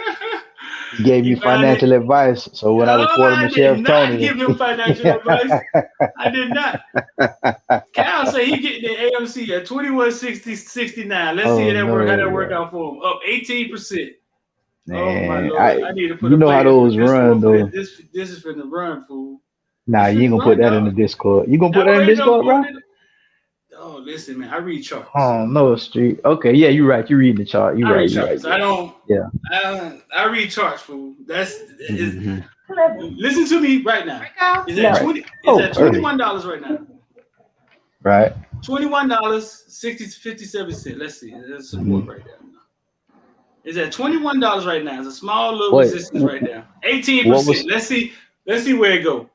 Speaker 10: He gave me
Speaker 2: You found it?
Speaker 10: financial advice. So when I
Speaker 2: Oh,
Speaker 10: report him
Speaker 2: I
Speaker 10: to
Speaker 2: did
Speaker 10: Sheriff
Speaker 2: not
Speaker 10: Tony,
Speaker 2: give him financial advice. I did not. Cal say he getting the AMC at 21.69. Let's see
Speaker 10: oh
Speaker 2: how that work
Speaker 10: no,
Speaker 2: out for him. Up 18%. Oh my
Speaker 10: man,
Speaker 2: lord! I need to put
Speaker 10: you
Speaker 2: a
Speaker 10: know how
Speaker 2: plate in for
Speaker 10: those
Speaker 2: this
Speaker 10: run
Speaker 2: fool.
Speaker 10: though.
Speaker 2: This is finna run, fool.
Speaker 10: Nah,
Speaker 2: It's
Speaker 10: you ain't
Speaker 2: finna
Speaker 10: gonna put
Speaker 2: run,
Speaker 10: that in the
Speaker 2: dog.
Speaker 10: Discord. You gonna put that
Speaker 2: No,
Speaker 10: in
Speaker 2: ain't no
Speaker 10: Discord, bro?
Speaker 2: putting it. Oh, listen, man. I read charts.
Speaker 10: Oh no, Street. Okay, yeah, you're right. You're reading the chart. You're
Speaker 2: I
Speaker 10: right.
Speaker 2: read
Speaker 10: You're right.
Speaker 2: charts.
Speaker 10: You're
Speaker 2: I
Speaker 10: right.
Speaker 2: don't.
Speaker 10: Yeah.
Speaker 2: I read charts, fool.
Speaker 10: hmm
Speaker 2: Listen to me right now. Is at
Speaker 10: Right.
Speaker 2: 20? Is
Speaker 10: Oh,
Speaker 2: at
Speaker 10: early.
Speaker 2: $21 right now?
Speaker 10: Right.
Speaker 2: $21.57. Let's see. There's
Speaker 10: hmm
Speaker 2: support right there. It's at $21 right now. It's a small little
Speaker 10: Wait.
Speaker 2: resistance right there.
Speaker 10: What
Speaker 2: 18%.
Speaker 10: was
Speaker 2: Let's see where it go.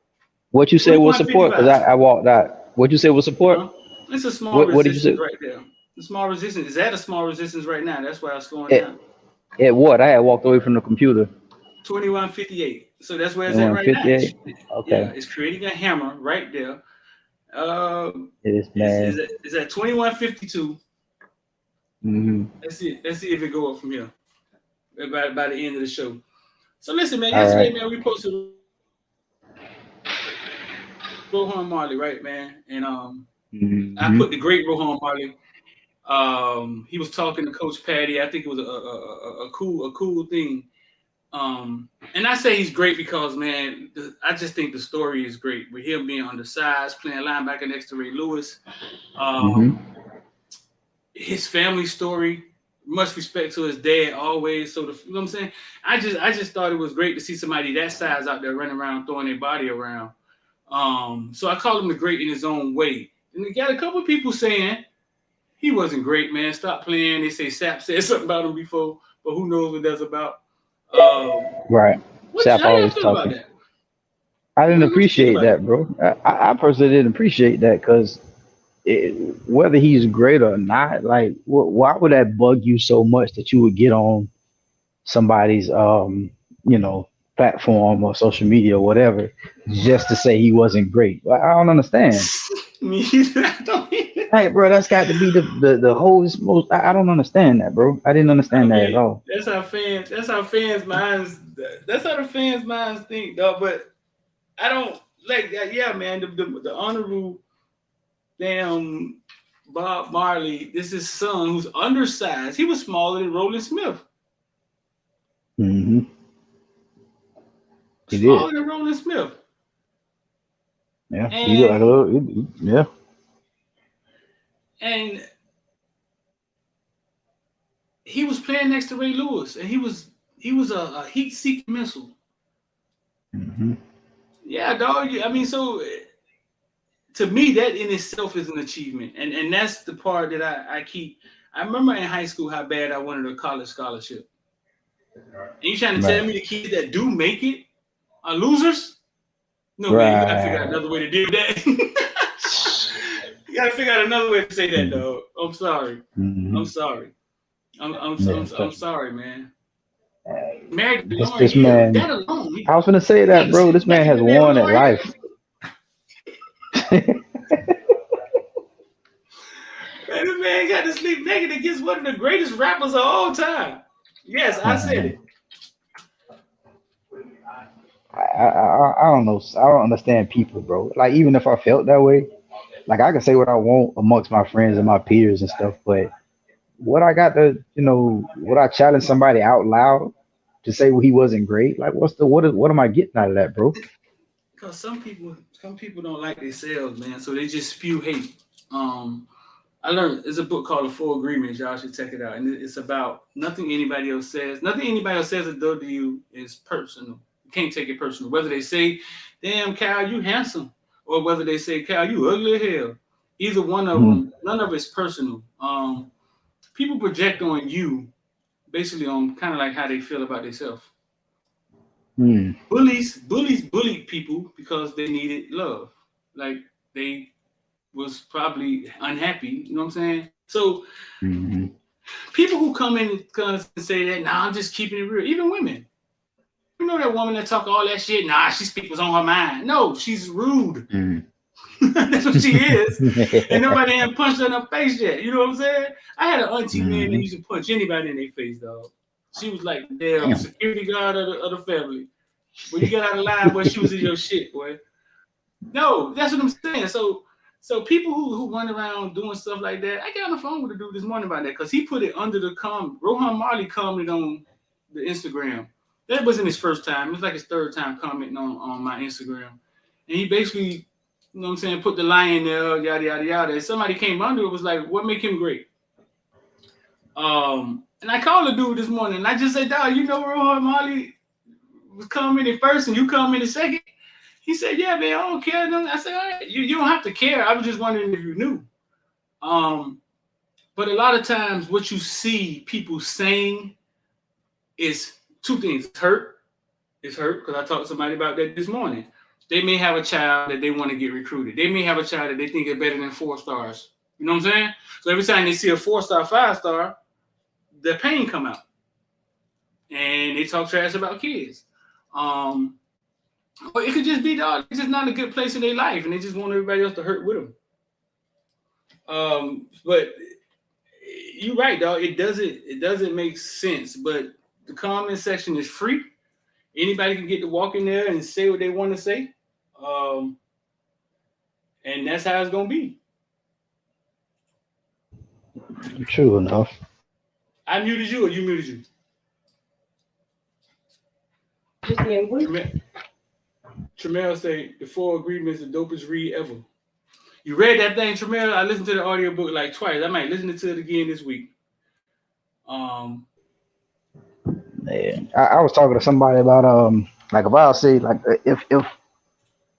Speaker 10: what you said was support? Cause
Speaker 2: 21.55.
Speaker 10: I walked out. What you said was support?
Speaker 2: Huh? It's a small
Speaker 10: What did you
Speaker 2: resistance
Speaker 10: say?
Speaker 2: right there. The small resistance is at a small resistance right now. That's why it's going
Speaker 10: At,
Speaker 2: down.
Speaker 10: at what? I had walked away from the computer.
Speaker 2: 21.58. So that's where it's at right now.
Speaker 10: 21.58. Okay.
Speaker 2: It's creating a hammer right there.
Speaker 10: It is, man.
Speaker 2: It's at 21.52.
Speaker 10: hmm
Speaker 2: Let's see if it go up from here by the end of the show. So listen, man.
Speaker 10: All
Speaker 2: Yesterday,
Speaker 10: right.
Speaker 2: man, we posted Rohan Marley, right, man? And I
Speaker 10: hmm
Speaker 2: put the great Rohan Marley. He was talking to Coach Patty. I think it was a cool thing. And I say he's great because, man, I just think the story is great with him being undersized, playing linebacker next to Ray Lewis. His family story, much respect to his dad always. So you know what I'm saying? I just thought it was great to see somebody that size out there running around, throwing their body around. So I call him the great in his own way. And we got a couple of people saying he wasn't great, man. Stop playing. They say Sap said something about him before, but who knows what that's about.
Speaker 10: Right. Sap
Speaker 2: How y'all
Speaker 10: always
Speaker 2: feel about
Speaker 10: talking.
Speaker 2: that?
Speaker 10: I didn't
Speaker 2: What you think
Speaker 10: appreciate
Speaker 2: about it?
Speaker 10: that, bro. I personally didn't appreciate that because whether he's great or not, like, why would that bug you so much that you would get on somebody's, you know, platform or social media or whatever just to say he wasn't great? I don't understand.
Speaker 2: Me either. I don't either.
Speaker 10: Hey, bro, that's got to be the whole most. I don't understand that, bro. I didn't
Speaker 2: I
Speaker 10: understand that at
Speaker 2: mean,
Speaker 10: all.
Speaker 2: that's how the fans' minds think, dog. But I don't like that. Yeah, man, the honorable damn Bob Marley. This is his son who's undersized. He was smaller than Roland Smith.
Speaker 10: hmm He
Speaker 2: Smaller
Speaker 10: did.
Speaker 2: than Roland Smith.
Speaker 10: Yeah, he looked like a
Speaker 2: And
Speaker 10: little. Yeah.
Speaker 2: and he was playing next to Ray Lewis, and he was a heat-seeking missile.
Speaker 10: hmm
Speaker 2: Yeah, dog. I mean, so to me, that in itself is an achievement, and that's the part that I keep. I remember in high school how bad I wanted a college scholarship, and you trying to tell
Speaker 10: Right.
Speaker 2: me the kids that do make it are losers? No, man, you gotta figure out
Speaker 10: Right.
Speaker 2: another way to deal with that. You gotta figure out another way to say that, dog. I'm sorry.
Speaker 10: hmm
Speaker 2: I'm sorry.
Speaker 10: Yeah.
Speaker 2: I'm sorry, man. Married to Lauren
Speaker 10: This
Speaker 2: Hill.
Speaker 10: man.
Speaker 2: That alone.
Speaker 10: I was gonna say that, bro. This man has
Speaker 2: Married to
Speaker 10: won at
Speaker 2: Lauryn Hill.
Speaker 10: life.
Speaker 2: Man, this man got to sleep naked against one of the greatest rappers of all time. Yes, I said it.
Speaker 10: I don't know. I don't understand people, bro. Like even if I felt that way, like I can say what I want amongst my friends and my peers and stuff, but what I got to, would I challenge somebody out loud to say he wasn't great? Like, what am I getting out of that, bro?
Speaker 2: Because some people don't like themselves, man. So they just spew hate. I learned there's a book called The Four Agreements. Y'all should check it out. And it's about nothing anybody else says. Nothing anybody else says or does to you is personal. You can't take it personal. Whether they say, "Damn, Cal, you handsome," or whether they say, "Cal, you ugly as hell." Either one of them, none of it's personal. People project on you basically on kind of like how they feel about themselves. Bullies bullied people because they needed love. Like they was probably unhappy, you know what I'm saying? So people who come in and say that, nah, I'm just keeping it real. Even women. You know that woman that talk all that shit? Nah, she speaks what's on her mind. No, she's rude. That's what she is. And nobody ain't punched her in her face yet. You know what I'm saying? I had an auntie, man, that used to punch anybody in their face, dog. She was like the damn security guard of the family. When you get out of line, boy, she was in your shit, boy. No, that's what I'm saying. So people who run around doing stuff like that, I got on the phone with a dude this morning about that because he put it under the comment. Rohan Marley commented on the Instagram. That wasn't his first time. It was like his third time commenting on my Instagram. And he basically, you know what I'm saying, put the line there, yada, yada, yada. And somebody came under it, was like, what make him great? And I called the dude this morning, and I just said, dog, you know Rohan Marley was commenting first and you commented second? He said, yeah, man, I don't care. I said, all right, you don't have to care. I was just wondering if you knew. But a lot of times what you see people saying is two things. It's hurt, because I talked to somebody about that this morning. They may have a child that they want to get recruited. They may have a child that they think is better than 4 stars. You know what I'm saying? So every time they see a 4-star, 5-star, the pain come out. And they talk trash about kids. But it could just be, dog, it's just not a good place in their life, and they just want everybody else to hurt with them. But you're right, dog. It doesn't make sense. But the comment section is free. Anybody can get to walk in there and say what they want to say. And that's how it's gonna be.
Speaker 10: True enough.
Speaker 2: I muted you or you muted you? Tremel say the 4 Agreements the dopest read ever. You read that thing, Tremel? I listened to the audiobook like twice. I might listen to it again this week.
Speaker 10: Man, I was talking to somebody about like if I'll say like if if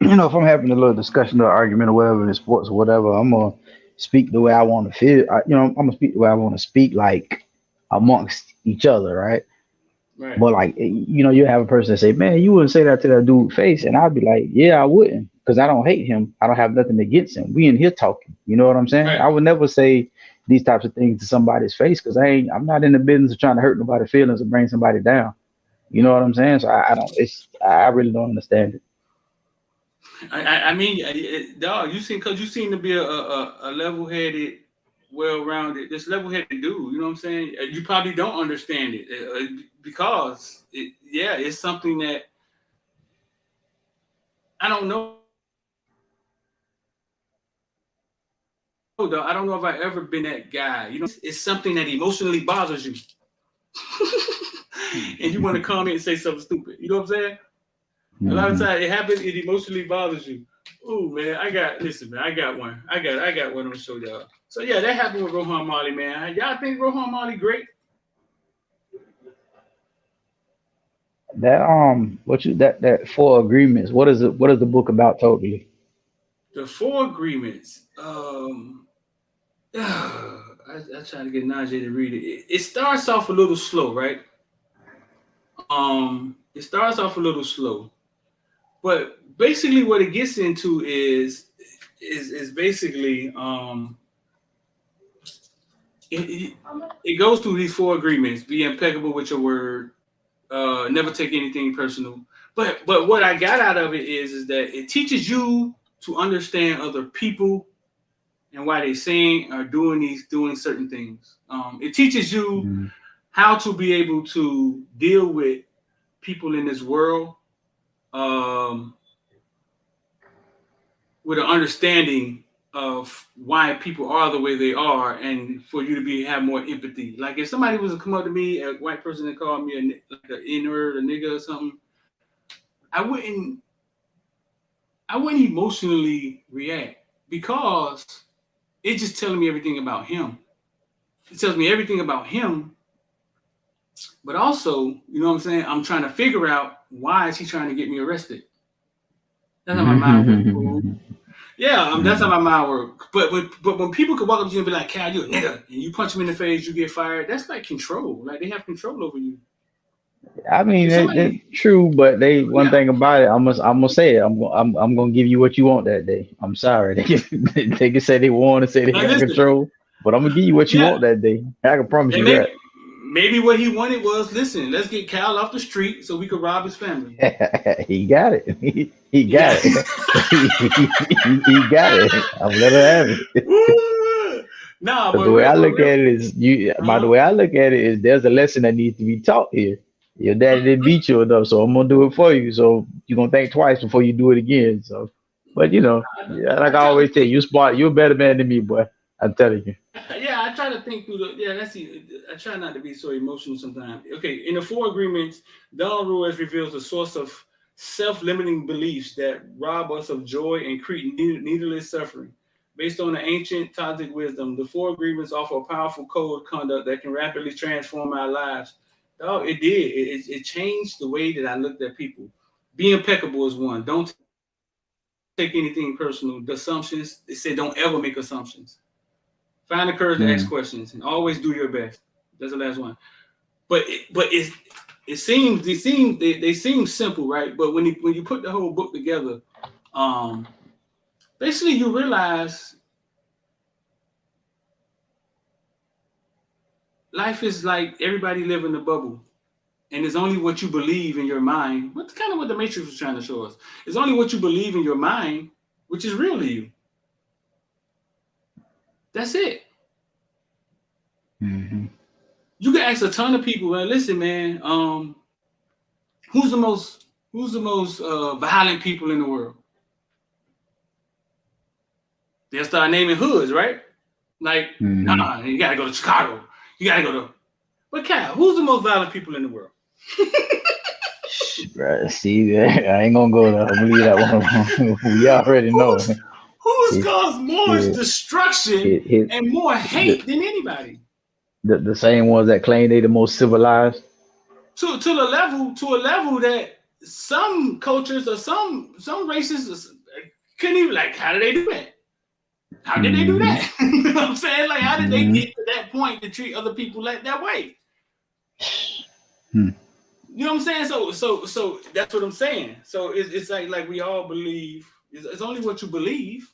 Speaker 10: I'm having a little discussion or argument or whatever in sports or whatever, I'm gonna speak the way I want to feel. I'm gonna speak the way I want to speak, like amongst each other, right?
Speaker 2: Right.
Speaker 10: But like you have a person that say, man, you wouldn't say that to that dude's face, and I'd be like, yeah, I wouldn't, because I don't hate him. I don't have nothing against him. We in here talking. You know what I'm saying? Right. I would never say these types of things to somebody's face because I'm not in the business of trying to hurt nobody's feelings or bring somebody down. You know what I'm saying? So I really don't understand it.
Speaker 2: I mean, dog, you seem to be a level-headed, well-rounded, this level-headed dude. You know what I'm saying? You probably don't understand it because it's something that I don't know. I don't know if I've ever been that guy. You know, it's something that emotionally bothers you, and you want to comment and say something stupid. You know what I'm saying? A lot of times it happens. It emotionally bothers you. Oh man, I got one. I got one to show y'all. So yeah, that happened with Rohan Marley, man. Y'all think Rohan Marley great?
Speaker 10: That that 4 Agreements. What is it? What is the book about totally?
Speaker 2: The 4 Agreements. I try to get Najee to read it. It starts off a little slow, right? It starts off a little slow, but basically what it gets into is basically it goes through these 4 agreements: be impeccable with your word, never take anything personal. But what I got out of it is that it teaches you to understand other people and why they're saying or doing certain things. It teaches you how to be able to deal with people in this world with an understanding of why people are the way they are, and for you to have more empathy. Like if somebody was to come up to me, a white person, and call me like an N-word, a nigga or something, I wouldn't emotionally react, because it's just telling me everything about him. It tells me everything about him, but also, you know what I'm saying? I'm trying to figure out, why is he trying to get me arrested? That's how my mind works. Yeah, that's how my mind works. But when people could walk up to you and be like, "Cal, you a nigga," and you punch them in the face, you get fired. That's like control. Like they have control over you.
Speaker 10: I mean, that's true, but one thing about it, I'm gonna say it. I'm gonna give you what you want that day. I'm sorry. They can say they want to say they got control, but I'm gonna give you what you want that day. I can promise you that.
Speaker 2: Maybe what he wanted was, listen, let's get Cal off the street so we could rob his family.
Speaker 10: He got it. He got it. He got it. I'm let her have it.
Speaker 2: Nah,
Speaker 10: but the way I look at it is, by the way I look at it is, there's a lesson that needs to be taught here. Your daddy didn't beat you enough, so I'm gonna do it for you. So you're gonna think twice before you do it again. So, but like I always say, you smart, you're a better man than me, boy. I'm telling you.
Speaker 2: Yeah, I try to think through I try not to be so emotional sometimes. Okay, in the 4 agreements, Donald Ruiz reveals a source of self-limiting beliefs that rob us of joy and create needless suffering. Based on the ancient toxic wisdom, the 4 agreements offer a powerful code of conduct that can rapidly transform our lives. Oh, it did. It changed the way that I looked at people. Be impeccable is one. Don't take anything personal. The assumptions, they say don't ever make assumptions. Find the courage to ask questions and always do your best. That's the last one. But they seem simple, right? But when you put the whole book together, basically you realize life is like everybody live in a bubble, and it's only what you believe in your mind. What's kind of what the Matrix was trying to show us. It's only what you believe in your mind, which is real to you. That's it.
Speaker 10: Mm-hmm.
Speaker 2: You can ask a ton of people, man. Listen, man, who's the most violent people in the world? They'll start naming hoods, right? Like, nah, you gotta go to Chicago. You gotta go to. But Cal, who's the most violent people in the world?
Speaker 10: Right, see, I ain't gonna go there. I'm gonna leave that one alone. We already know.
Speaker 2: Who's caused more destruction and more hate than anybody?
Speaker 10: The same ones that claim they the most civilized.
Speaker 2: To a level that some cultures or some races couldn't even, like, how did they do that? How did they do that? You know what I'm saying? Like, how did they get to that point to treat other people like that way? You know what I'm saying? So that's what I'm saying. So it's like we all believe. It's only what you believe.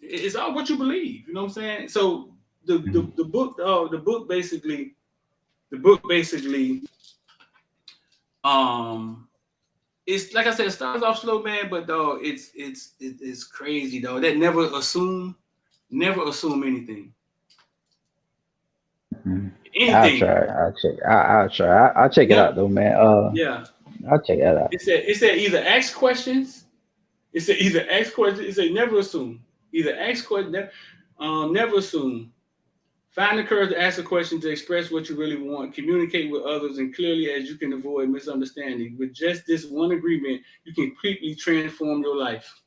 Speaker 2: It's all what you believe. You know what I'm saying? So the book basically, it's like I said, it starts off slow, man, but dog, it's crazy, dog. That never assume anything. Anything.
Speaker 10: I'll try. I'll check it out though, man.
Speaker 2: Yeah.
Speaker 10: I'll check that out.
Speaker 2: It said either ask questions. It said never assume. Either ask questions, never assume. Find the courage to ask a question, to express what you really want, communicate with others, and clearly as you can avoid misunderstanding. With just this one agreement, you can completely transform your life.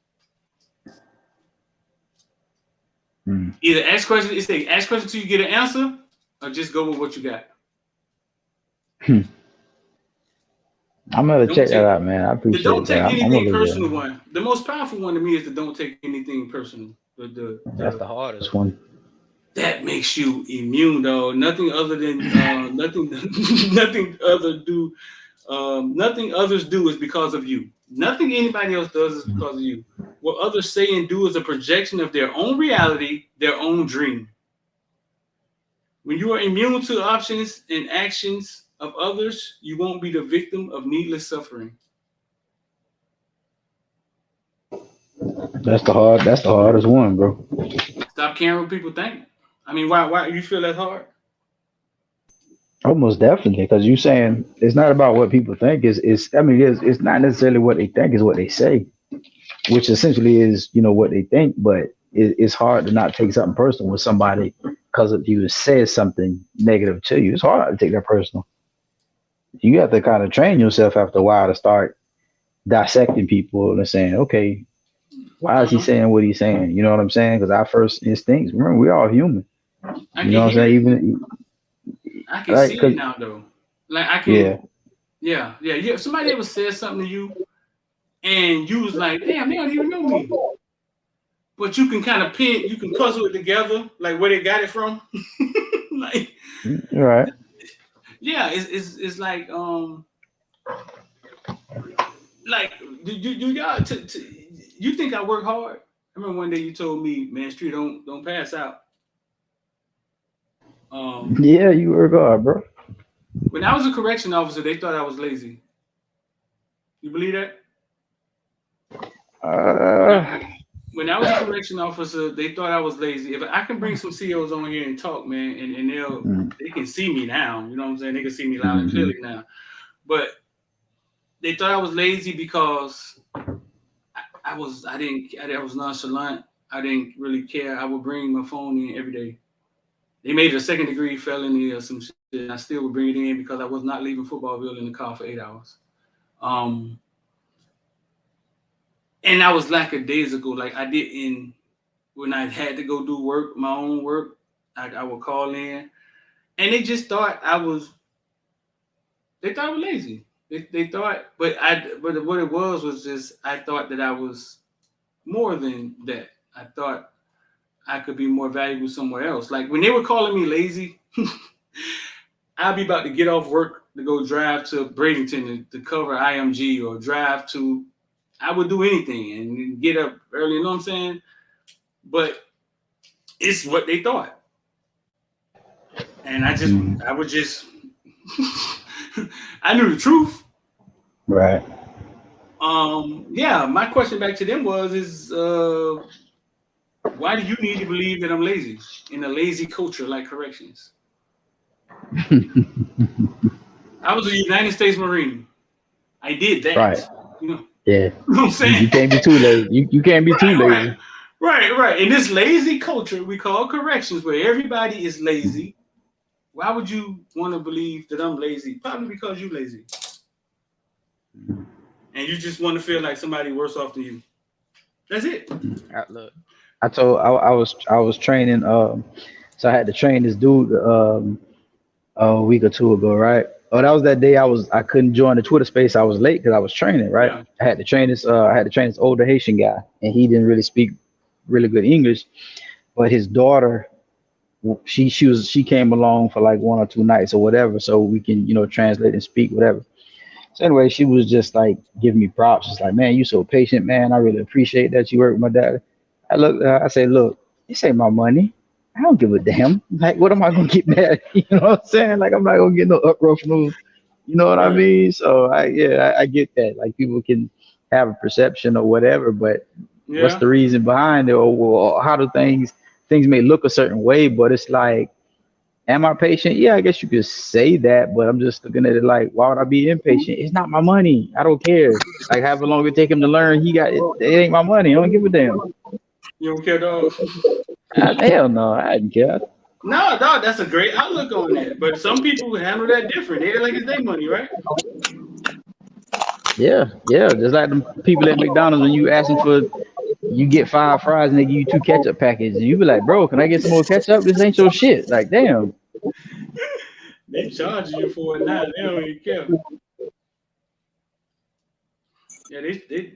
Speaker 2: Either ask questions. It says ask questions till you get an answer, or just go with what you got.
Speaker 10: I'm gonna check that out, man. I appreciate that.
Speaker 2: Don't take anything personal one. The most powerful one to me is the don't take anything personal.
Speaker 10: That's the hardest one.
Speaker 2: That makes you immune, though. Nothing other than nothing others do is because of you. Nothing anybody else does is because of you. What others say and do is a projection of their own reality, their own dream. When you are immune to options and actions of others, you won't be the victim of needless suffering.
Speaker 10: That's the hardest one, bro.
Speaker 2: Stop caring what people think. I mean, why you feel that's hard?
Speaker 10: Almost definitely, because you saying it's not about what people think. It's not necessarily what they think, is what they say, which essentially is, what they think. But it's hard to not take something personal with somebody because of you says something negative to you. It's hard to take that personal. You have to kind of train yourself after a while to start dissecting people and saying, okay, why is he saying what he's saying? You know what I'm saying? Because our first instincts, remember, we're all human. You know what I'm saying? Even
Speaker 2: I can
Speaker 10: right,
Speaker 2: see it now though. Like I can, yeah. If somebody ever said something to you, and you was like, damn, they don't even know me. But you can kind of you can puzzle it together, like where they got it from. Like,
Speaker 10: right.
Speaker 2: Yeah, it's like do y'all you think I work hard? I remember one day you told me, man, Street, don't pass out.
Speaker 10: Yeah, you work hard, bro.
Speaker 2: When I was a correction officer, they thought I was lazy. You believe that? When I was a correction officer, they thought I was lazy. If I can bring some CEOs on here and talk, man, and they can see me now. You know what I'm saying? They can see me loud and clearly now. But they thought I was lazy because I was nonchalant. I didn't really care. I would bring my phone in every day. They made it a second-degree felony or some shit, and I still would bring it in because I was not leaving Footballville in the car for 8 hours. And I was lackadaisical. Like I didn't, when I had to go do work, my own work, I would call in, and they just thought I was lazy. They thought, but what it was just I thought that I was more than that. I thought I could be more valuable somewhere else. Like when they were calling me lazy, I'd be about to get off work to go drive to Bradenton to cover IMG or drive to. I would do anything and get up early. You know what I'm saying? But it's what they thought, and I would just. I knew the truth.
Speaker 10: Right.
Speaker 2: Yeah, my question back to them is why do you need to believe that I'm lazy in a lazy culture like corrections? I was a United States Marine. I did that.
Speaker 10: Right.
Speaker 2: You know?
Speaker 10: Yeah.
Speaker 2: You know what I'm saying?
Speaker 10: You can't be too lazy. You can't be too lazy.
Speaker 2: Right. In this lazy culture we call corrections, where everybody is lazy, why would you want to believe that I'm lazy? Probably because you're lazy. And you just want to feel like somebody worse off than you. That's it.
Speaker 10: Look, I was training. So I had to train this dude a week or two ago, right? Oh, that was that day I couldn't join the Twitter space. I was late because I was training, right? Yeah. I had to train this older Haitian guy, and he didn't really speak really good English, but his daughter, she came along for like 1 or 2 nights or whatever, so we can translate and speak whatever. So anyway, she was just like giving me props. She's like, man, you so patient, man. I really appreciate that you work with my dad. I said, look, this ain't my money. I don't give a damn. Like, what am I gonna get mad? You know what I'm saying? Like, I'm not gonna get no uproar from those. You know what I mean? So I get that. Like, people can have a perception or whatever, but what's the reason behind it? Or how do things may look a certain way, but it's like, am I patient? Yeah, I guess you could say that, but I'm just looking at it like, why would I be impatient? It's not my money. I don't care. Like, however long it take him to learn, it ain't my money. I don't give a damn.
Speaker 2: You don't care, dog?
Speaker 10: Hell no, I didn't care.
Speaker 2: No, dog, that's a great outlook on that. But some people handle that different. They like it's their money, right?
Speaker 10: Yeah. Just like the people at McDonald's, when you ask them you get 5 fries and they give you 2 ketchup packages, and you be like, bro, can I get some more ketchup? This ain't your shit. Like, damn.
Speaker 2: They charge you for it now. They don't even care. Yeah,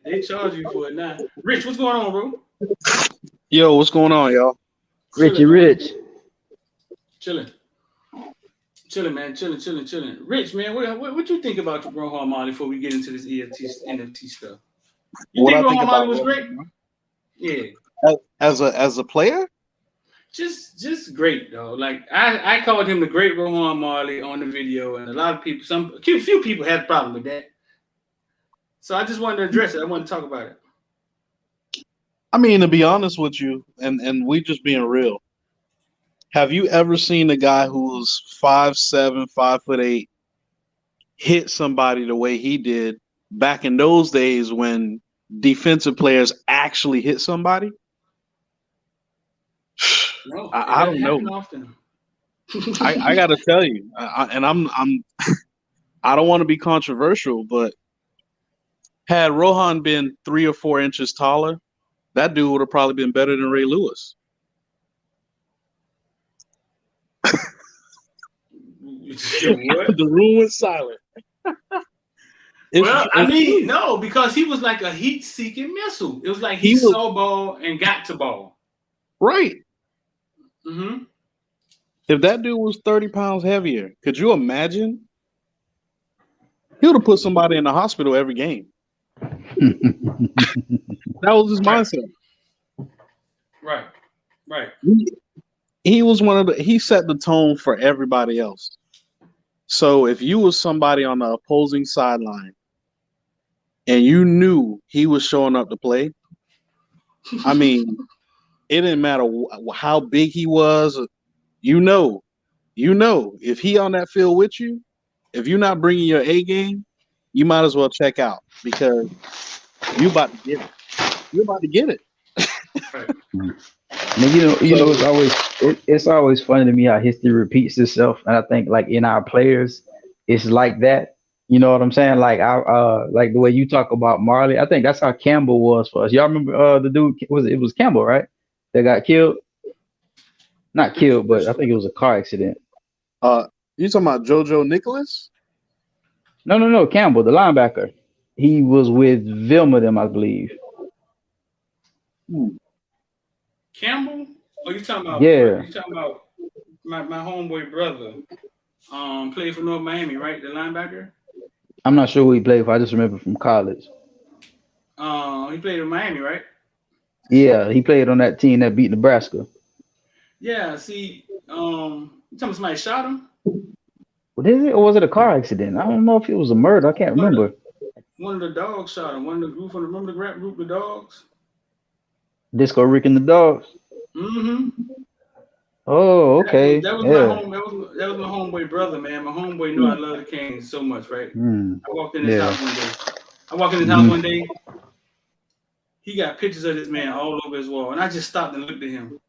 Speaker 2: they charge you for it now. Rich, what's going on, bro?
Speaker 11: Yo, what's going on, y'all?
Speaker 10: Richie Rich.
Speaker 2: Chilling, man. Chilling. Rich, man, what you think about Rohan Marley before we get into this NFT stuff? You think Rohan Marley was great? Yeah.
Speaker 11: As a player?
Speaker 2: Just great, though. Like I called him the great Rohan Marley on the video, and a lot of people, a few people had a problem with that. So I just wanted to address it. I wanted to talk about it.
Speaker 11: I mean, to be honest with you, and we just being real, Have you ever seen a guy who's 5'7", 5'8", hit somebody the way he did back in those days when defensive players actually hit somebody?
Speaker 2: No, it
Speaker 11: I
Speaker 2: doesn't
Speaker 11: don't know.
Speaker 2: happen often.
Speaker 11: I got to tell you, I'm I don't want to be controversial, but had Rohan been 3 or 4 inches taller, that dude would have probably been better than Ray Lewis.
Speaker 2: What?
Speaker 11: The room was silent.
Speaker 2: Well, I mean, no, because he was like a heat-seeking missile. It was like he saw ball and got to ball.
Speaker 11: Right.
Speaker 2: Mm-hmm.
Speaker 11: If that dude was 30 pounds heavier, could you imagine? He would have put somebody in the hospital every game. That was his mindset.
Speaker 2: Right. Right.
Speaker 11: He was he set the tone for everybody else. So if you was somebody on the opposing sideline and you knew he was showing up to play, I mean, it didn't matter how big he was. You know, if he on that field with you, if you're not bringing your A game, you might as well check out because you about to get it. You're about to get it.
Speaker 10: And it's always funny to me how history repeats itself, and I think like in our players, it's like that. You know what I'm saying? Like like the way you talk about Marley, I think that's how Campbell was for us. Y'all remember the dude it was Campbell, right? That got killed. Not killed, but I think it was a car accident.
Speaker 11: You talking about JoJo Nicholas?
Speaker 10: No, Campbell, the linebacker. He was with Vilma them, I believe.
Speaker 2: Campbell? Oh, you talking about?
Speaker 10: Yeah.
Speaker 2: You talking about my homeboy brother? Played for North Miami, right? The linebacker.
Speaker 10: I'm not sure who he played for. I just remember from college.
Speaker 2: He played in Miami, right?
Speaker 10: Yeah, he played on that team that beat Nebraska.
Speaker 2: Yeah. See, you talking about somebody shot him?
Speaker 10: What is it, or was it a car accident? I don't know if it was a murder. I can't remember.
Speaker 2: One of the dogs shot him. One of the group from remember the rap group, the Dogs.
Speaker 10: Disco Rick and the Dogs.
Speaker 2: Mm-hmm.
Speaker 10: Oh, okay.
Speaker 2: That was
Speaker 10: yeah.
Speaker 2: that was my homeboy brother, man. My homeboy knew I love the Canes so much, right? I walked in his house one day. He got pictures of this man all over his wall, and I just stopped and looked at him.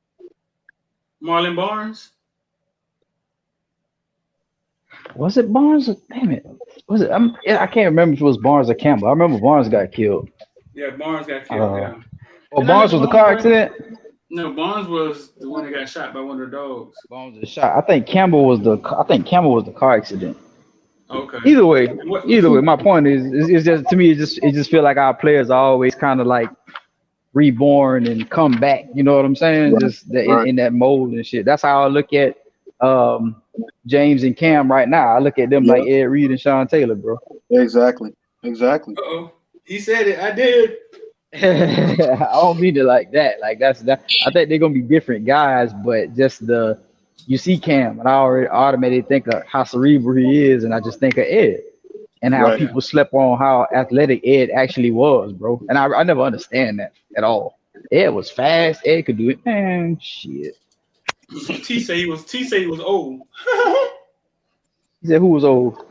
Speaker 2: Marlon Barnes.
Speaker 10: Was it Barnes? Damn it. Was it? I can't remember if it was Barnes or Campbell. I remember Barnes got killed.
Speaker 2: Yeah, Barnes got killed. Yeah.
Speaker 10: Oh, Barnes was the car accident?
Speaker 2: No, Barnes was the one that got shot by one of the dogs.
Speaker 10: Barnes was shot. I think Campbell was the car accident.
Speaker 2: Okay.
Speaker 10: Either way, my point is, it's just to me, it just feel like our players are always kind of like reborn and come back. You know what I'm saying?
Speaker 11: Right.
Speaker 10: Just in that mold and shit. That's how I look at James and Cam right now. I look at them like Ed Reed and Sean Taylor, bro.
Speaker 11: Exactly.
Speaker 2: Uh-oh. He said it. I did.
Speaker 10: I don't mean it like that. Like that's that. I think they're gonna be different guys, but just you see Cam, and I already automatically think of how cerebral he is, and I just think of Ed and how people slept on how athletic Ed actually was, bro. And I never understand that at all. Ed was fast. Ed could do it. Man, shit.
Speaker 2: T say he was old.
Speaker 10: He said who was old?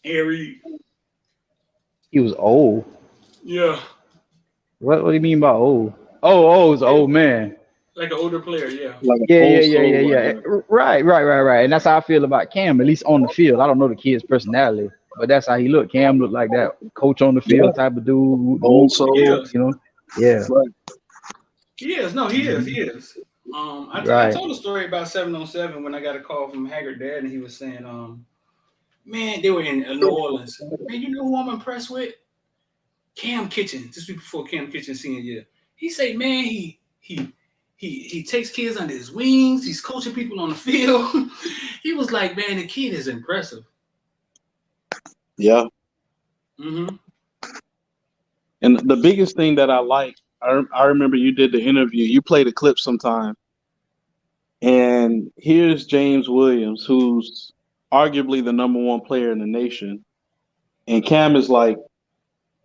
Speaker 2: Ed Reed.
Speaker 10: He was old.
Speaker 2: Yeah.
Speaker 10: What do you mean by old? Oh, it's an old man.
Speaker 2: Like an older player, yeah.
Speaker 10: Yeah. Right. And that's how I feel about Cam, at least on the field. I don't know the kid's personality, but that's how he looked. Cam looked like that coach on the field type of dude.
Speaker 11: Old soul,
Speaker 10: you know. Yeah.
Speaker 2: He is. No, he is. I told a story about 7-on-7 when I got a call from Haggard Dad, and he was saying, man, they were in New Orleans. Man, you know who I'm impressed with? Cam Kitchen. This week before Cam Kitchen senior year. He said, man, he takes kids under his wings. He's coaching people on the field. He was like, man, the kid is impressive.
Speaker 11: Yeah.
Speaker 2: Mm-hmm.
Speaker 11: And the biggest thing that I like, I remember you did the interview. You played a clip sometime. And here's James Williams, who's arguably the number one player in the nation. And Cam is like,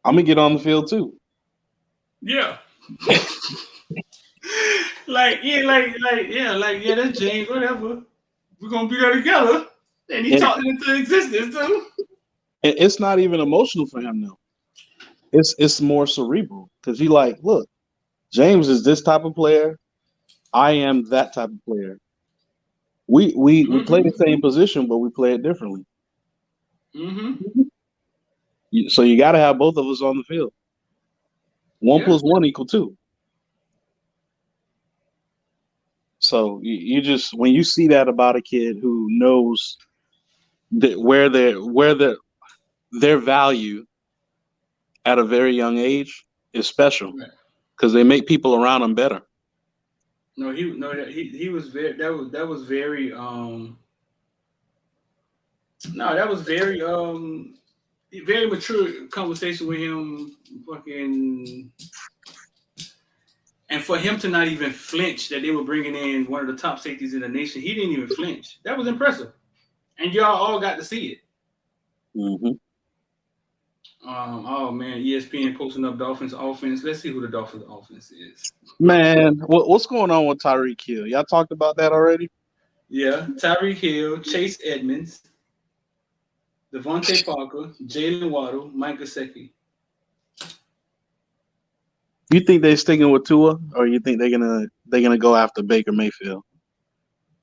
Speaker 11: I'm going to get on the field too.
Speaker 2: Yeah. yeah, that's James, whatever. We're gonna be there together. And he talked it into existence too.
Speaker 11: It's not even emotional for him now. It's more cerebral because he like, look, James is this type of player. I am that type of player. We play the same position, but we play it differently. So you got to have both of us on the field. 1 + 1 = 2. So you just when you see that about a kid who knows that where their value at a very young age is special because they make people around them better.
Speaker 2: No, he was very that was very very mature conversation with him, fucking, and for him to not even flinch that they were bringing in one of the top safeties in the nation, he didn't even flinch. That was impressive, and y'all all got to see it. Oh man, ESPN posting up Dolphins offense. Let's see who the Dolphins offense is.
Speaker 11: Man, what's going on with Tyreek Hill? Y'all talked about that already?
Speaker 2: Yeah, Tyreek Hill, Chase Edmonds, Devontae Parker, Jalen Waddle, Mike Gesicki.
Speaker 11: You think they're sticking with Tua, or you think they're gonna go after Baker Mayfield?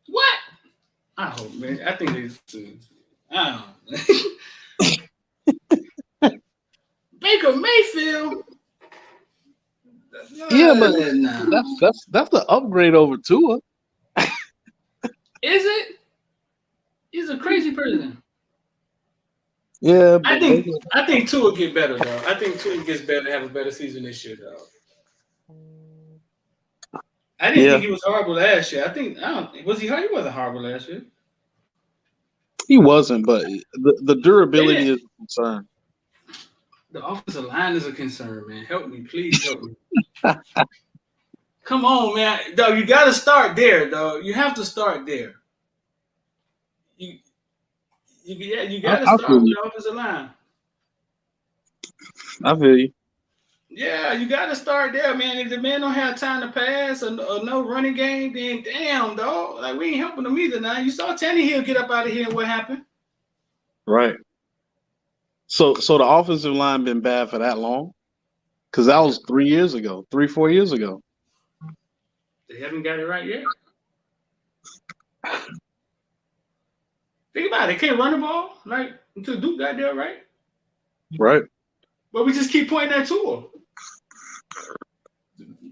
Speaker 2: What? I hope, man. I think they. I don't know. Baker Mayfield.
Speaker 11: Yeah, but that's the upgrade over Tua.
Speaker 2: Is it? He's a crazy person.
Speaker 11: Yeah, but
Speaker 2: I think Tua get better though. I think Tua gets better, have a better season this year though. I didn't think he was horrible last year. Was he hurt? He wasn't horrible last year.
Speaker 11: He wasn't, but the durability is a concern.
Speaker 2: The offensive line is a concern, man. Help me, please help me. Come on, man. Dog, you got to start there, dog. You have to start there. You got to start with the offensive line.
Speaker 11: I feel you.
Speaker 2: Yeah, you got to start there, man. If the man don't have time to pass or no running game, then damn, dog. Like, we ain't helping them either now. You saw Tannehill get up out of here and what happened?
Speaker 11: Right. So the offensive line been bad for that long? Because that was 4 years ago.
Speaker 2: They haven't got it right yet. Think about it. They can't run the ball like until Duke got there, right?
Speaker 11: Right.
Speaker 2: But we just keep pointing that to him.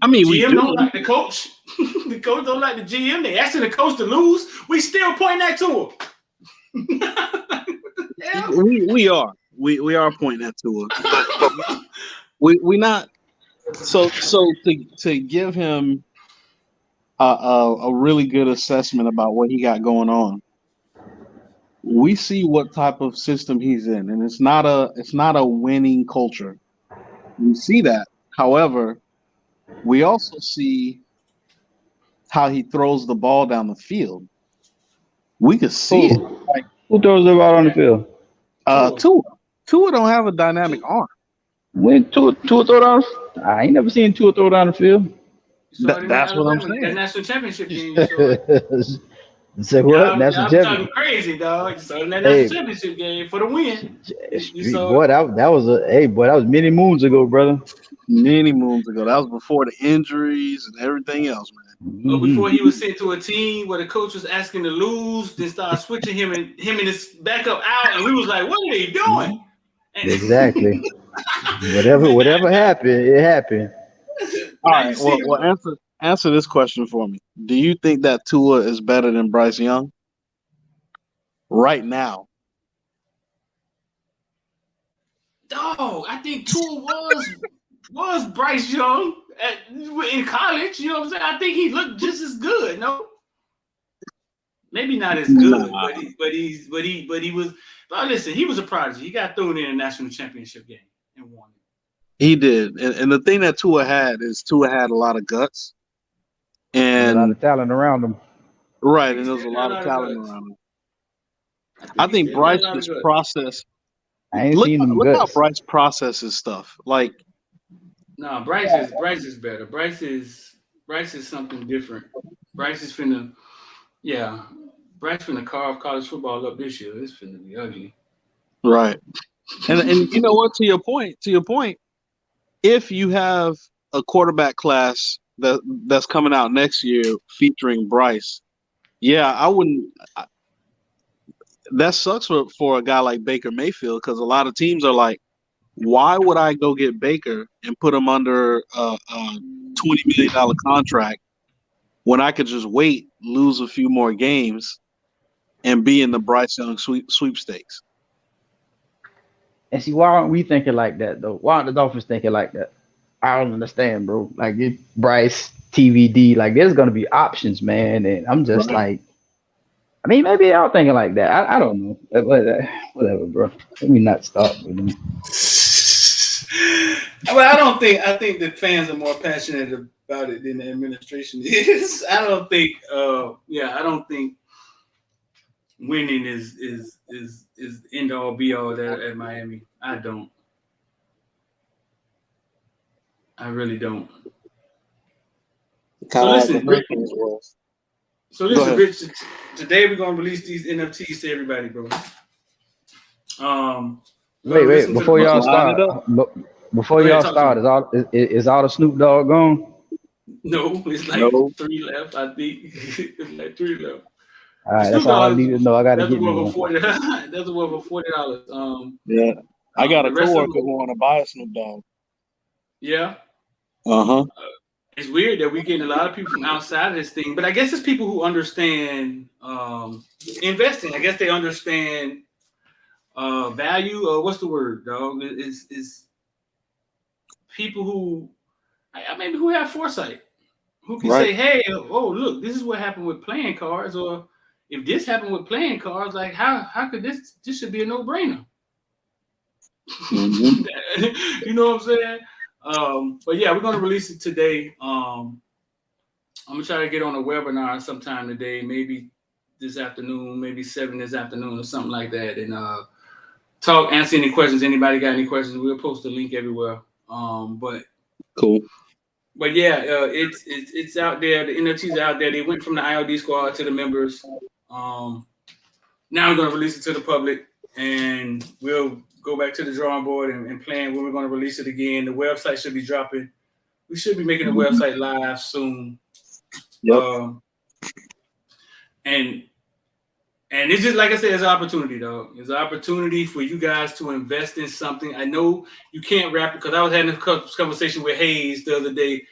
Speaker 11: I mean,
Speaker 2: GM don't like the coach. The coach don't like the GM. They asking the coach to lose. We still pointing that to him.
Speaker 11: We are pointing that to him. But we not. So to give him a really good assessment about what he got going on, we see what type of system he's in, and it's not a winning culture. We see that. However, we also see how he throws the ball down the field. We could see it. Like,
Speaker 10: who throws the ball on the field?
Speaker 11: Tua don't have a dynamic arm.
Speaker 10: When Tua throw down, I ain't never seen Tua throw down the field.
Speaker 11: That's what I'm saying.
Speaker 2: That national championship game. You saw
Speaker 10: Say what? National
Speaker 2: championship. Talking crazy, dog. You saw that national championship game for the win.
Speaker 10: Boy, that was many moons ago, brother.
Speaker 11: Many moons ago. That was before the injuries and everything else, man.
Speaker 2: But before he was sent to a team where the coach was asking to lose, then started switching him and his backup out, and we was like, "What are they doing?"
Speaker 10: Exactly. whatever happened, it happened.
Speaker 11: All right. Well, answer this question for me. Do you think that Tua is better than Bryce Young right now?
Speaker 2: Dog, I think Tua was Bryce Young in college. You know what I'm saying? I think he looked just as good. No, maybe not as good, but he was. But listen, he was a prodigy. He got thrown in a national championship game and won it.
Speaker 11: He did, and the thing that Tua had a lot of guts and
Speaker 10: a lot of talent around him.
Speaker 11: Right, and there was a lot of talent around him. I think Bryce's process.
Speaker 10: I ain't seen him.
Speaker 11: Look how Bryce processes stuff. Like,
Speaker 2: no, Bryce is better. Bryce Bryce is something different. Bryce is finna, yeah. Bryce finna carve college football up this year. It's finna be ugly.
Speaker 11: Right. And you know what? To your point, if you have a quarterback class that's coming out next year featuring Bryce, yeah, I wouldn't. That sucks for a guy like Baker Mayfield because a lot of teams are like, why would I go get Baker and put him under a $20 million contract when I could just wait, lose a few more games, and be in the Bryce Young sweepstakes?
Speaker 10: And see, why aren't we thinking like that though? Why aren't the Dolphins thinking like that? I don't understand, bro. Like Bryce, TVD, like there's gonna be options, man. And I'm just
Speaker 11: Right.
Speaker 10: like, I mean, maybe y'all thinking like that. I don't know. Whatever, bro. Let me not stop with them.
Speaker 2: Well, I think the fans are more passionate about it than the administration is. I don't think I don't think winning is end all be all there at Miami. I don't. I really don't. So listen, Rich, Rich, today we're gonna release these NFTs to everybody, bro.
Speaker 10: Wait, before y'all start, is all the Snoop Dogg gone?
Speaker 2: No, it's like 3 left. I think it's like 3 left.
Speaker 10: All right, that's all I need to know. I gotta get me one.
Speaker 2: That's worth $40.
Speaker 11: Yeah, I got a coworker who want to buy a Snoop Dogg.
Speaker 2: Yeah.
Speaker 11: Uh-huh.
Speaker 2: It's weird that we're getting a lot of people from outside of this thing, but I guess it's people who understand investing. I guess they understand value, or what's the word, dog? Is people who maybe who have foresight, who can say, hey, oh, look, this is what happened with playing cards, or if this happened with playing cards, like how could this should be a no-brainer.
Speaker 11: Mm-hmm.
Speaker 2: You know what I'm saying? But yeah, we're gonna release it today. I'm gonna try to get on a webinar sometime today, maybe this afternoon, maybe 7 this afternoon or something like that, and answer any questions. Anybody got any questions? We'll post a link everywhere. But
Speaker 11: cool.
Speaker 2: But yeah, it's out there. The NFTs are out there. They went from the IOD Squad to the members. Now we're gonna release it to the public, and we'll go back to the drawing board and plan when we're going to release it again. The website should be dropping. We should be making the website live soon.
Speaker 11: Yep.
Speaker 2: And it's just like I said, it's an opportunity, dog. It's an opportunity for you guys to invest in something. I know you can't wrap it because I was having this conversation with Hayes the other day,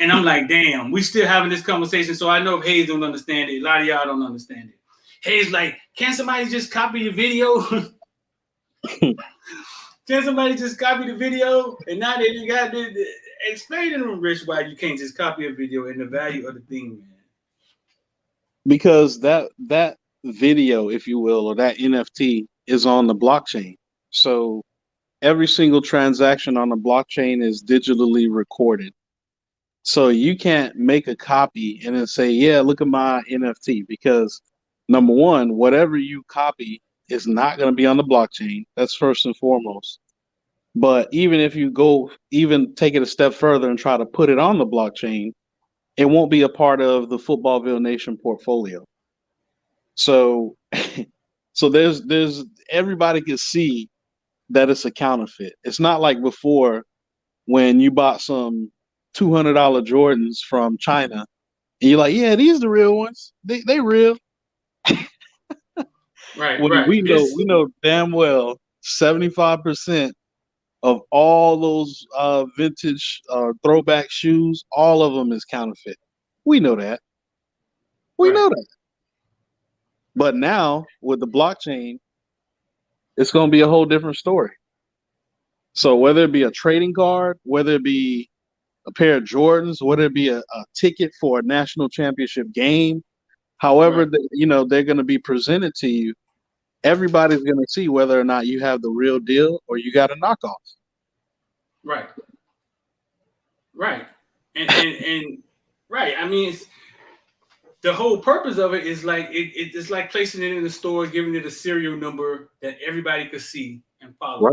Speaker 2: and I'm like, damn, we still having this conversation. So I know if Hayes don't understand it, a lot of y'all don't understand it. Hayes like, can somebody just copy your video? Can somebody just copy the video? And now that you got explain to them, Rich, why you can't just copy a video and the value of the thing, man.
Speaker 11: Because that video, if you will, or that NFT is on the blockchain. So every single transaction on the blockchain is digitally recorded. So you can't make a copy and then say, yeah, look at my NFT, because number one, whatever you copy is not going to be on the blockchain. That's first and foremost. But even if you take it a step further and try to put it on the blockchain, it won't be a part of the Footballville Nation portfolio. So there's everybody can see that it's a counterfeit. It's not like before when you bought some $200 Jordans from China and you're like, yeah, these are the real ones. They real.
Speaker 2: Right.
Speaker 11: We know damn well 75% of all those vintage throwback shoes, all of them is counterfeit. We know that. We know that. But now with the blockchain, it's going to be a whole different story. So whether it be a trading card, whether it be a pair of Jordans, whether it be a ticket for a national championship game, however, they're going to be presented to you, everybody's going to see whether or not you have the real deal or you got a knockoff.
Speaker 2: Right. And right. I mean, the whole purpose of it is like it's like placing it in the store, giving it a serial number that everybody could see and follow.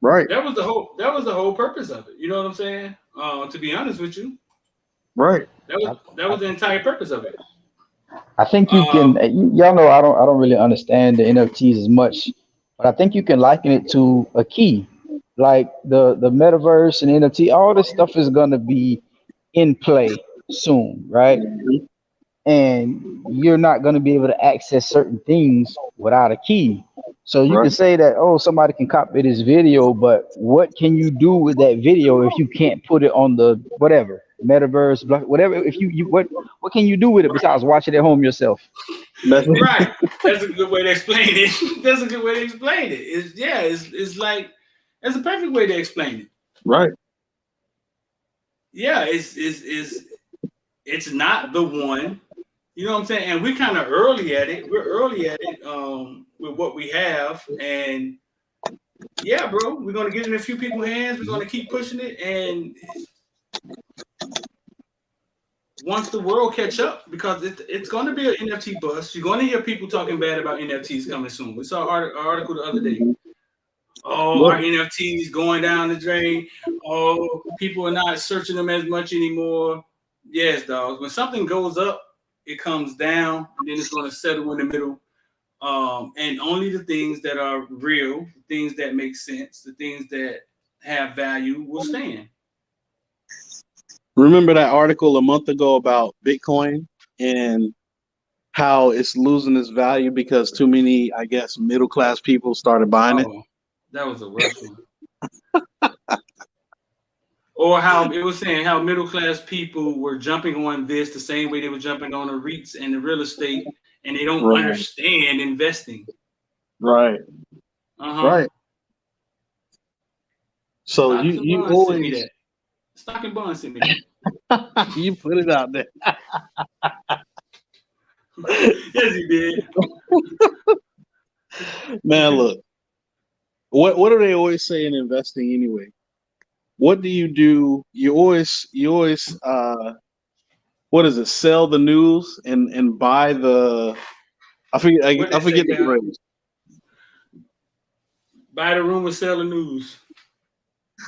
Speaker 11: Right.
Speaker 2: That was the whole purpose of it. You know what I'm saying? To be honest with you.
Speaker 11: Right.
Speaker 2: That was the entire purpose of it.
Speaker 10: I think you can. Y'all know I don't really understand the NFTs as much, but I think you can liken it to a key, like the metaverse and NFT. All this stuff is gonna be in play soon, right? And you're not going to be able to access certain things without a key. So you can
Speaker 11: Right.
Speaker 10: say that, oh, somebody can copy this video, but what can you do with that video if you can't put it on the whatever metaverse, whatever? If you what can you do with it besides watch it at home yourself?
Speaker 2: Right. That's a good way to explain it. That's a good way to explain it. It's like that's a perfect way to explain it.
Speaker 11: Right.
Speaker 2: Yeah, it's not the one. You know what I'm saying? And we're kind of early at it. We're early at it with what we have. And yeah, bro, we're gonna get in a few people's hands. We're gonna keep pushing it. And once the world catch up, because it's gonna be an NFT bust, you're gonna hear people talking bad about NFTs coming soon. We saw an article the other day. Oh, our NFTs going down the drain. Oh, people are not searching them as much anymore. Yes, dogs. When something goes up, it comes down, and then it's going to settle in the middle. And only the things that are real, the things that make sense, the things that have value will stand.
Speaker 11: Remember that article a month ago about Bitcoin and how it's losing its value because too many, I guess, middle class people started buying it?
Speaker 2: That was the worst one. Or how it was saying how middle class people were jumping on this the same way they were jumping on the REITs and the real estate, and they don't understand investing.
Speaker 11: Right. Right. So
Speaker 2: Stock
Speaker 11: you
Speaker 2: and
Speaker 11: always
Speaker 2: sent me that. Stock and Bond sent me that.
Speaker 11: you put it out there.
Speaker 2: Yes, he did.
Speaker 11: Man, look. What do they always say in investing anyway? What do? You always what is it? Sell the news and buy the I forget the phrase.
Speaker 2: Buy the rumor, sell the news.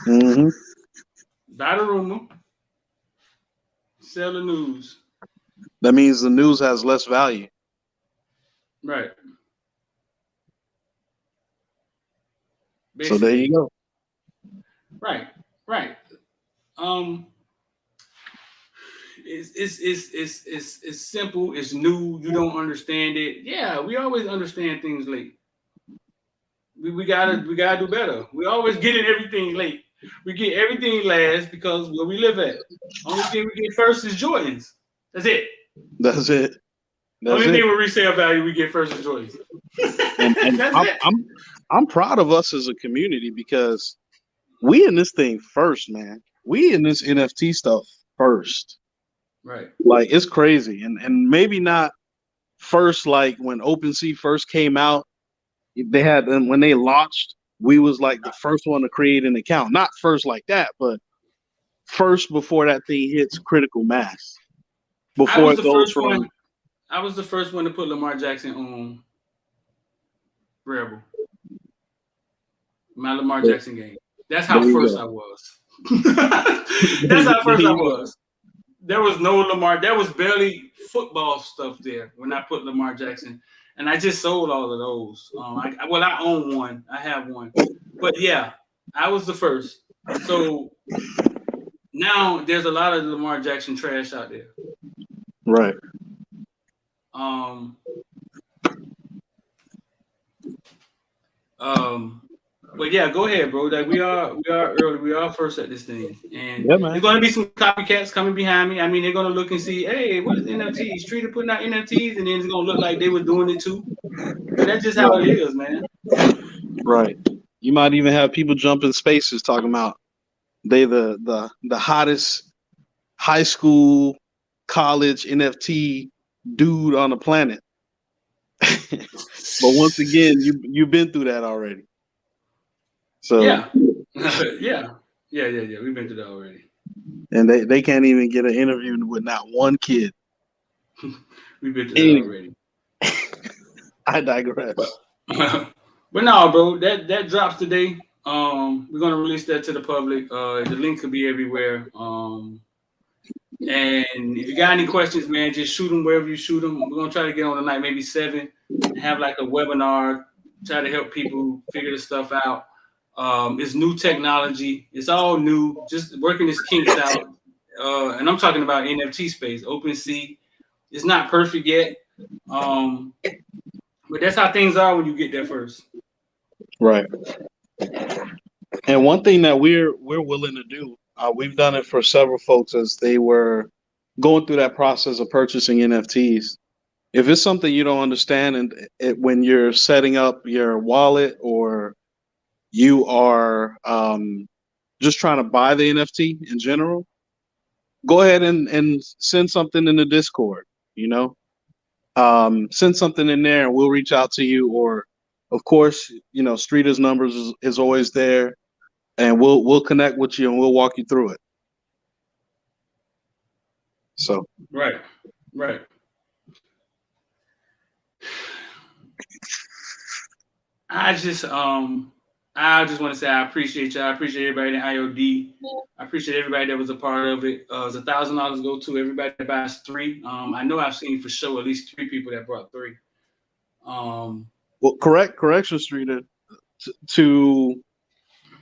Speaker 11: Mm-hmm.
Speaker 2: Buy the rumor, sell the news.
Speaker 11: That means the news has less value.
Speaker 2: Right.
Speaker 11: Basically. So there you go.
Speaker 2: Right. It's simple. It's new. You don't understand it. Yeah, we always understand things late. We gotta do better. We always get everything late. We get everything last because where we live at. Only thing we get first is Jordans. That's it.
Speaker 11: That's it.
Speaker 2: Only thing with resale value we get first is Jordans.
Speaker 11: And
Speaker 2: That's it.
Speaker 11: I'm proud of us as a community because we in this thing first, man. We in this NFT stuff first.
Speaker 2: Right.
Speaker 11: Like it's crazy. And maybe not first like when OpenSea first came out. They had them when they launched, we was like the first one to create an account. Not first like that, but first before that thing hits critical mass. Before it goes from
Speaker 2: I was the first one to put Lamar Jackson on Rebel. My Lamar Jackson game. That's how first I was. That's how first I was. There was no Lamar. There was barely football stuff there when I put Lamar Jackson. And I just sold all of those. I own one. I have one. But yeah, I was the first. So now there's a lot of Lamar Jackson trash out there.
Speaker 11: Right.
Speaker 2: But yeah, go ahead, bro. Like we are early. We are first at this thing, and
Speaker 11: yeah, man.
Speaker 2: There's going to be some copycats coming behind me. I mean, they're going to look and see, hey, what is NFTs? Street are putting out NFTs, and then it's going to look like they were doing it too. But that's just how it is, man.
Speaker 11: Right. You might even have people jump in spaces talking about they the hottest high school, college NFT dude on the planet. But once again, you've been through that already. So
Speaker 2: yeah. We've been through that already.
Speaker 11: And they can't even get an interview with not one kid.
Speaker 2: We've been through that already.
Speaker 11: I digress.
Speaker 2: But no, bro, that drops today. We're gonna release that to the public. The link could be everywhere. And if you got any questions, man, just shoot them wherever you shoot them. We're gonna try to get on tonight, maybe 7, and have like a webinar, try to help people figure this stuff out. It's new technology. It's all new. Just working this kinks out. And I'm talking about NFT space, OpenSea. It's not perfect yet. But that's how things are when you get there first.
Speaker 11: Right. And one thing that we're willing to do, we've done it for several folks as they were going through that process of purchasing NFTs. If it's something you don't understand, and when you're setting up your wallet or you are just trying to buy the NFT in general, go ahead and send something in the Discord, send something in there and we'll reach out to you. Or of course, Streeter's numbers is always there, and we'll connect with you and we'll walk you through it. So
Speaker 2: right. I just want to say I appreciate y'all. I appreciate everybody in IOD. I appreciate everybody that was a part of it. It's $1,000 go to everybody that buys 3. I know I've seen for sure at least 3 people that brought 3.
Speaker 11: Well, correction, Streeter. To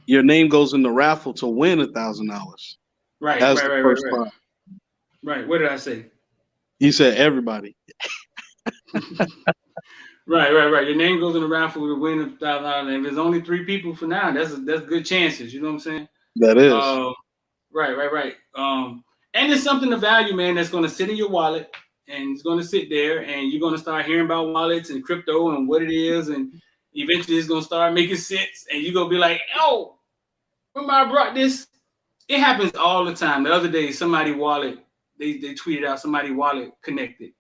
Speaker 11: your name goes in the raffle to win $1,000.
Speaker 2: Right. Right. What did I say?
Speaker 11: You said everybody.
Speaker 2: Right. Your name goes in the raffle to win $1,000. And if there's only 3 people for now, that's good chances. You know what I'm saying?
Speaker 11: That is.
Speaker 2: Right. And it's something to value, man, that's going to sit in your wallet, and it's going to sit there, and you're going to start hearing about wallets and crypto and what it is, and eventually it's going to start making sense, and you're going to be like, oh, remember I brought this? It happens all the time. The other day, somebody wallet, they tweeted out somebody wallet connected.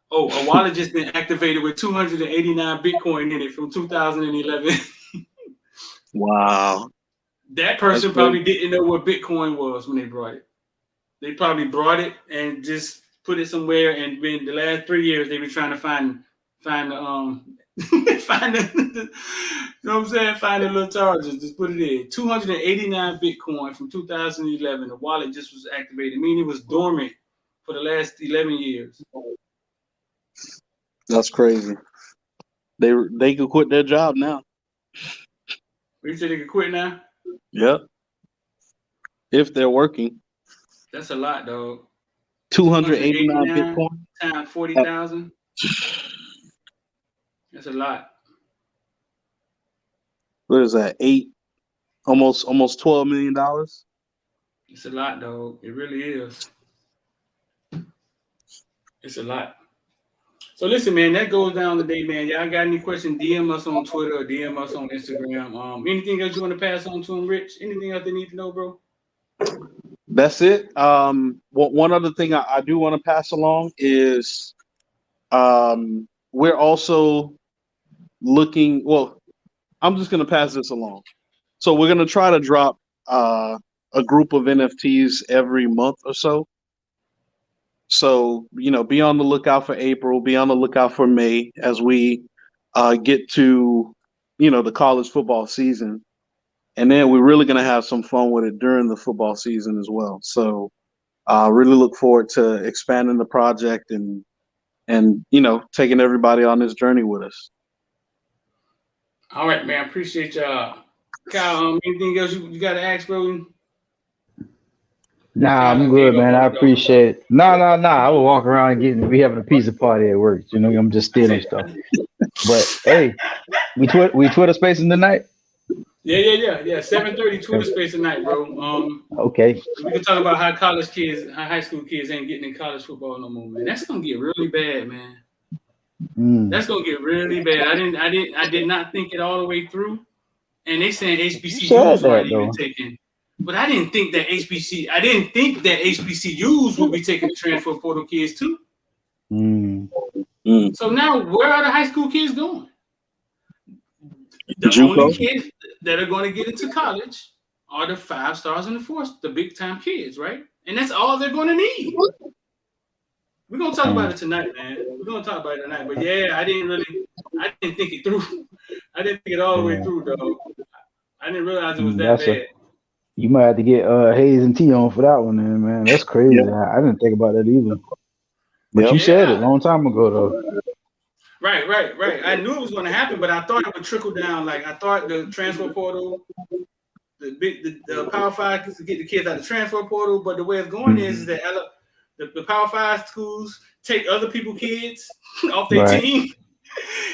Speaker 2: Oh, a wallet just been activated with 289 Bitcoin in it from 2011.
Speaker 11: Wow.
Speaker 2: That person probably didn't know what Bitcoin was when they brought it. They probably brought it and just put it somewhere, and been the last 3 years they've been trying to find the find the you know what I'm saying? Find the little charges. Just put it in. 289 Bitcoin from 2011. The wallet just was activated, meaning it was dormant for the last 11 years.
Speaker 11: That's crazy. They could quit their job now.
Speaker 2: You said they could quit now?
Speaker 11: Yep. If they're working.
Speaker 2: That's a lot, dog.
Speaker 11: 289 Bitcoin
Speaker 2: times 40,000. That's a lot.
Speaker 11: What is that? Almost $12 million.
Speaker 2: It's a lot, dog. It really is. It's a lot. So listen, man, that goes down today, man. Y'all got any questions? DM us on Twitter or DM us on Instagram. Anything else you want to pass on to them, Rich? Anything else they need to know, bro?
Speaker 11: That's it. One other thing I do want to pass along is we're also looking. Well, I'm just going to pass this along. So we're going to try to drop a group of NFTs every month or so. So, be on the lookout for April, be on the lookout for May as we get to, the college football season. And then we're really going to have some fun with it during the football season as well. So really look forward to expanding the project and taking everybody on this journey with us.
Speaker 2: All right, man. Appreciate y'all. Kyle, anything else you got to ask, bro?
Speaker 10: Nah, I'm good, man. I appreciate it. No. I will walk around and be having a pizza party at work. I'm just stealing stuff. But hey, we Twitter spacing tonight.
Speaker 2: Yeah. 7:30 Twitter space tonight, bro.
Speaker 10: Okay.
Speaker 2: We can talk about how high school kids ain't getting in college football no more, man. That's gonna get really bad, man. That's gonna get really bad. I did not think it all the way through. And they saying HBCUs aren't even taking. But I didn't think that HBCUs would be taking the transfer portal kids too. So now, where are the high school kids going? The only kids that are going to get into college are the 5 stars and the 4, the big time kids, right? And that's all they're going to need. We're going to talk about it tonight, man. But yeah, I didn't think it through. I didn't think it all the way through, though. I didn't realize it was that bad.
Speaker 10: You might have to get Hayes and T on for that one, then, man. That's crazy.
Speaker 11: Yeah.
Speaker 10: I didn't think about that either. But
Speaker 11: Yep.
Speaker 10: you said it a
Speaker 2: Yeah.
Speaker 10: long time ago, though.
Speaker 2: Right. I knew it was going to happen, but I thought it would trickle down. Like I thought the transfer portal, the Power Five to get the kids out of the transfer portal. But the way it's going is that the Power Five schools take other people's kids off their
Speaker 10: Right.
Speaker 2: team,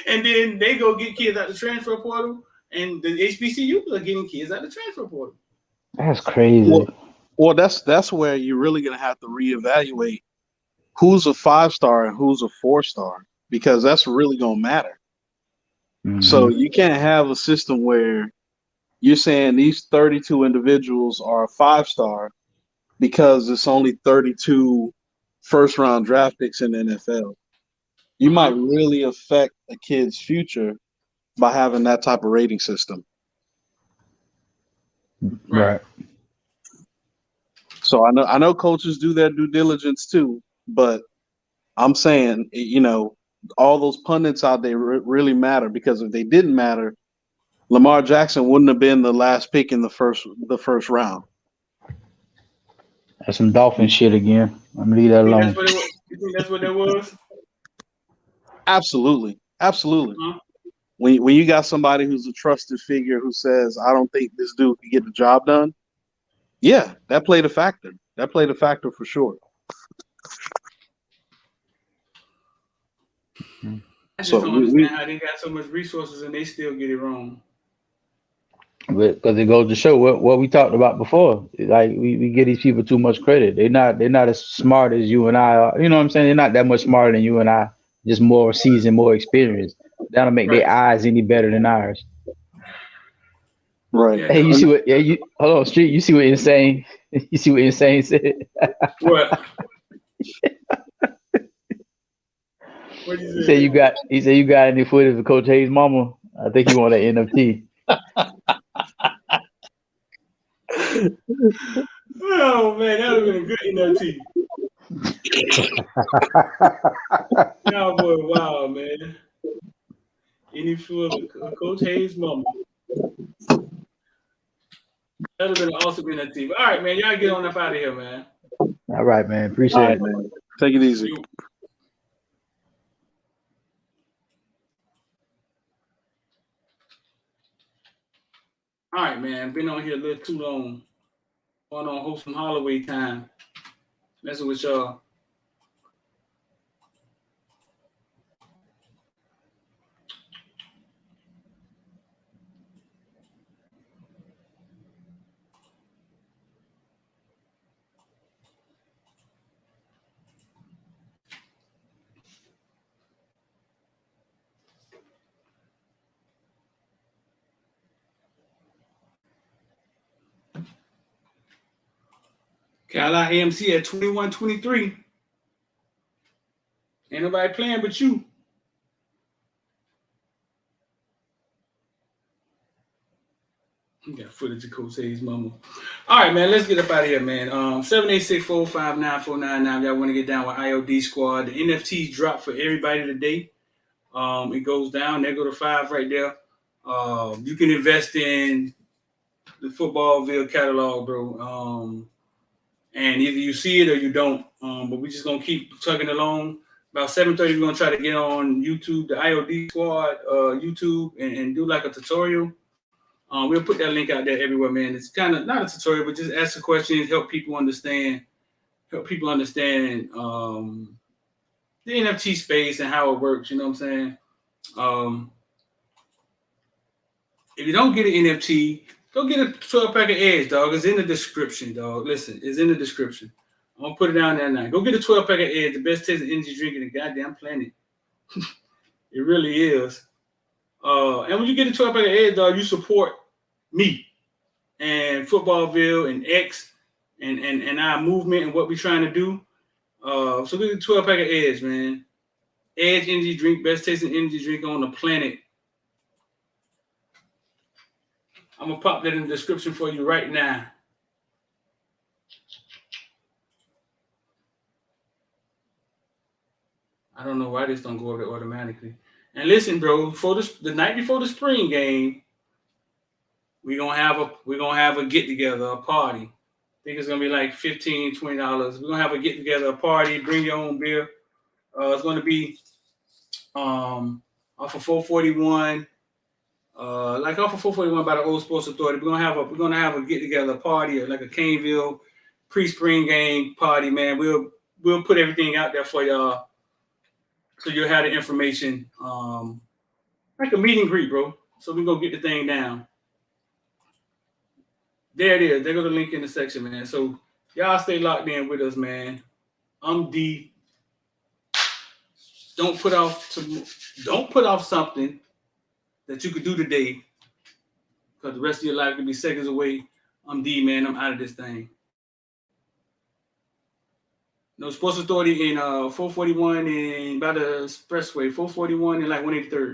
Speaker 2: and then they go get kids out the transfer portal, and the HBCUs are getting kids out the transfer portal.
Speaker 10: That's crazy.
Speaker 11: Well, that's where you're really gonna have to reevaluate who's a 5-star and who's a 4-star, because that's really gonna matter. So you can't have a system where you're saying these 32 individuals are a 5-star because it's only 32 first-round draft picks in the NFL. You might really affect a kid's future by having that type of rating system.
Speaker 10: Right.
Speaker 11: So I know coaches do their due diligence too, but I'm saying, you know, all those pundits out there really matter, because if they didn't matter, Lamar Jackson wouldn't have been the last pick in the first round.
Speaker 10: That's some Dolphin shit again. I'm gonna leave that alone.
Speaker 2: You think that's what that was?
Speaker 11: Absolutely. When you got somebody who's a trusted figure who says, I don't think this dude can get the job done, yeah, that played a factor. That played a factor for sure.
Speaker 2: I just don't understand how they got so much resources and they still get it wrong.
Speaker 10: Because it goes to show what we talked about before. Like we give these people too much credit. They're not as smart as you and I are. You know what I'm saying? They're not that much smarter than you and I. Just more seasoned, more experienced. That'll make their eyes any better than ours.
Speaker 11: Right.
Speaker 10: Hey, you see what? Yeah, you hold on, Street. You see what Insane? You see what Insane said?
Speaker 2: What?
Speaker 10: He said you got any footage of Coach Hayes' mama? I think he want an NFT.
Speaker 2: Oh man, that would have been a good NFT. Y'all boy, wow, man. Any footage of Coach Hayes' mama? That would have been an awesome NFT. But all right, man, y'all get on up out of here, man.
Speaker 10: All right, man. Appreciate it.
Speaker 11: Man. Take it easy.
Speaker 2: All right, man. Been on here a little too long. Going on hosting Holloway time. Messing with y'all. Carolina AMC at 21-23. Ain't nobody playing but you. You got footage of Coach Hayes' mama. All right, man, let's get up out of here, man. 786-459-4999. Y'all want to get down with IOD Squad. The NFTs drop for everybody today. It goes down. There go to 5 right there. You can invest in the Footballville catalog, bro. And either you see it or you don't. But we're just going to keep tugging along. About 7:30, we're going to try to get on YouTube, the IOD Squad YouTube, and do like a tutorial. We'll put that link out there everywhere, man. It's kind of not a tutorial, but just ask the questions, help people understand the NFT space and how it works. You know what I'm saying? If you don't get an NFT, go get a 12-pack of Edge, dog. It's in the description, dog. Listen, it's in the description. I'm going to put it down there now. Go get a 12-pack of Edge, the best tasting energy drink in the goddamn planet. It really is. And when you get a 12-pack of Edge, dog, you support me and Footballville and X and our movement and what we're trying to do. So get a 12-pack of Edge, man. Edge energy drink, best tasting energy drink on the planet. I'm going to pop that in the description for you right now. I don't know why this don't go over there automatically. And listen, bro, the night before the spring game, we're gonna have a get together, a party. I think it's gonna be like $15, $20. We're gonna have a get together, a party. Bring your own beer. It's gonna be off of 441. Like off of 441 by the Old Sports Authority. We're gonna have a get together, a party, like a Caneville pre-spring game party, man. We'll put everything out there for y'all, so you'll have the information. Like a meet and greet, bro. So we gonna get the thing down. There it is. There go the link in the section, man. So y'all stay locked in with us, man. I'm D. Don't put off something that you could do today, because the rest of your life could be seconds away. I'm D, man. I'm out of this thing. No, Sports Authority in 441 and by the Expressway, 441 and like 183rd.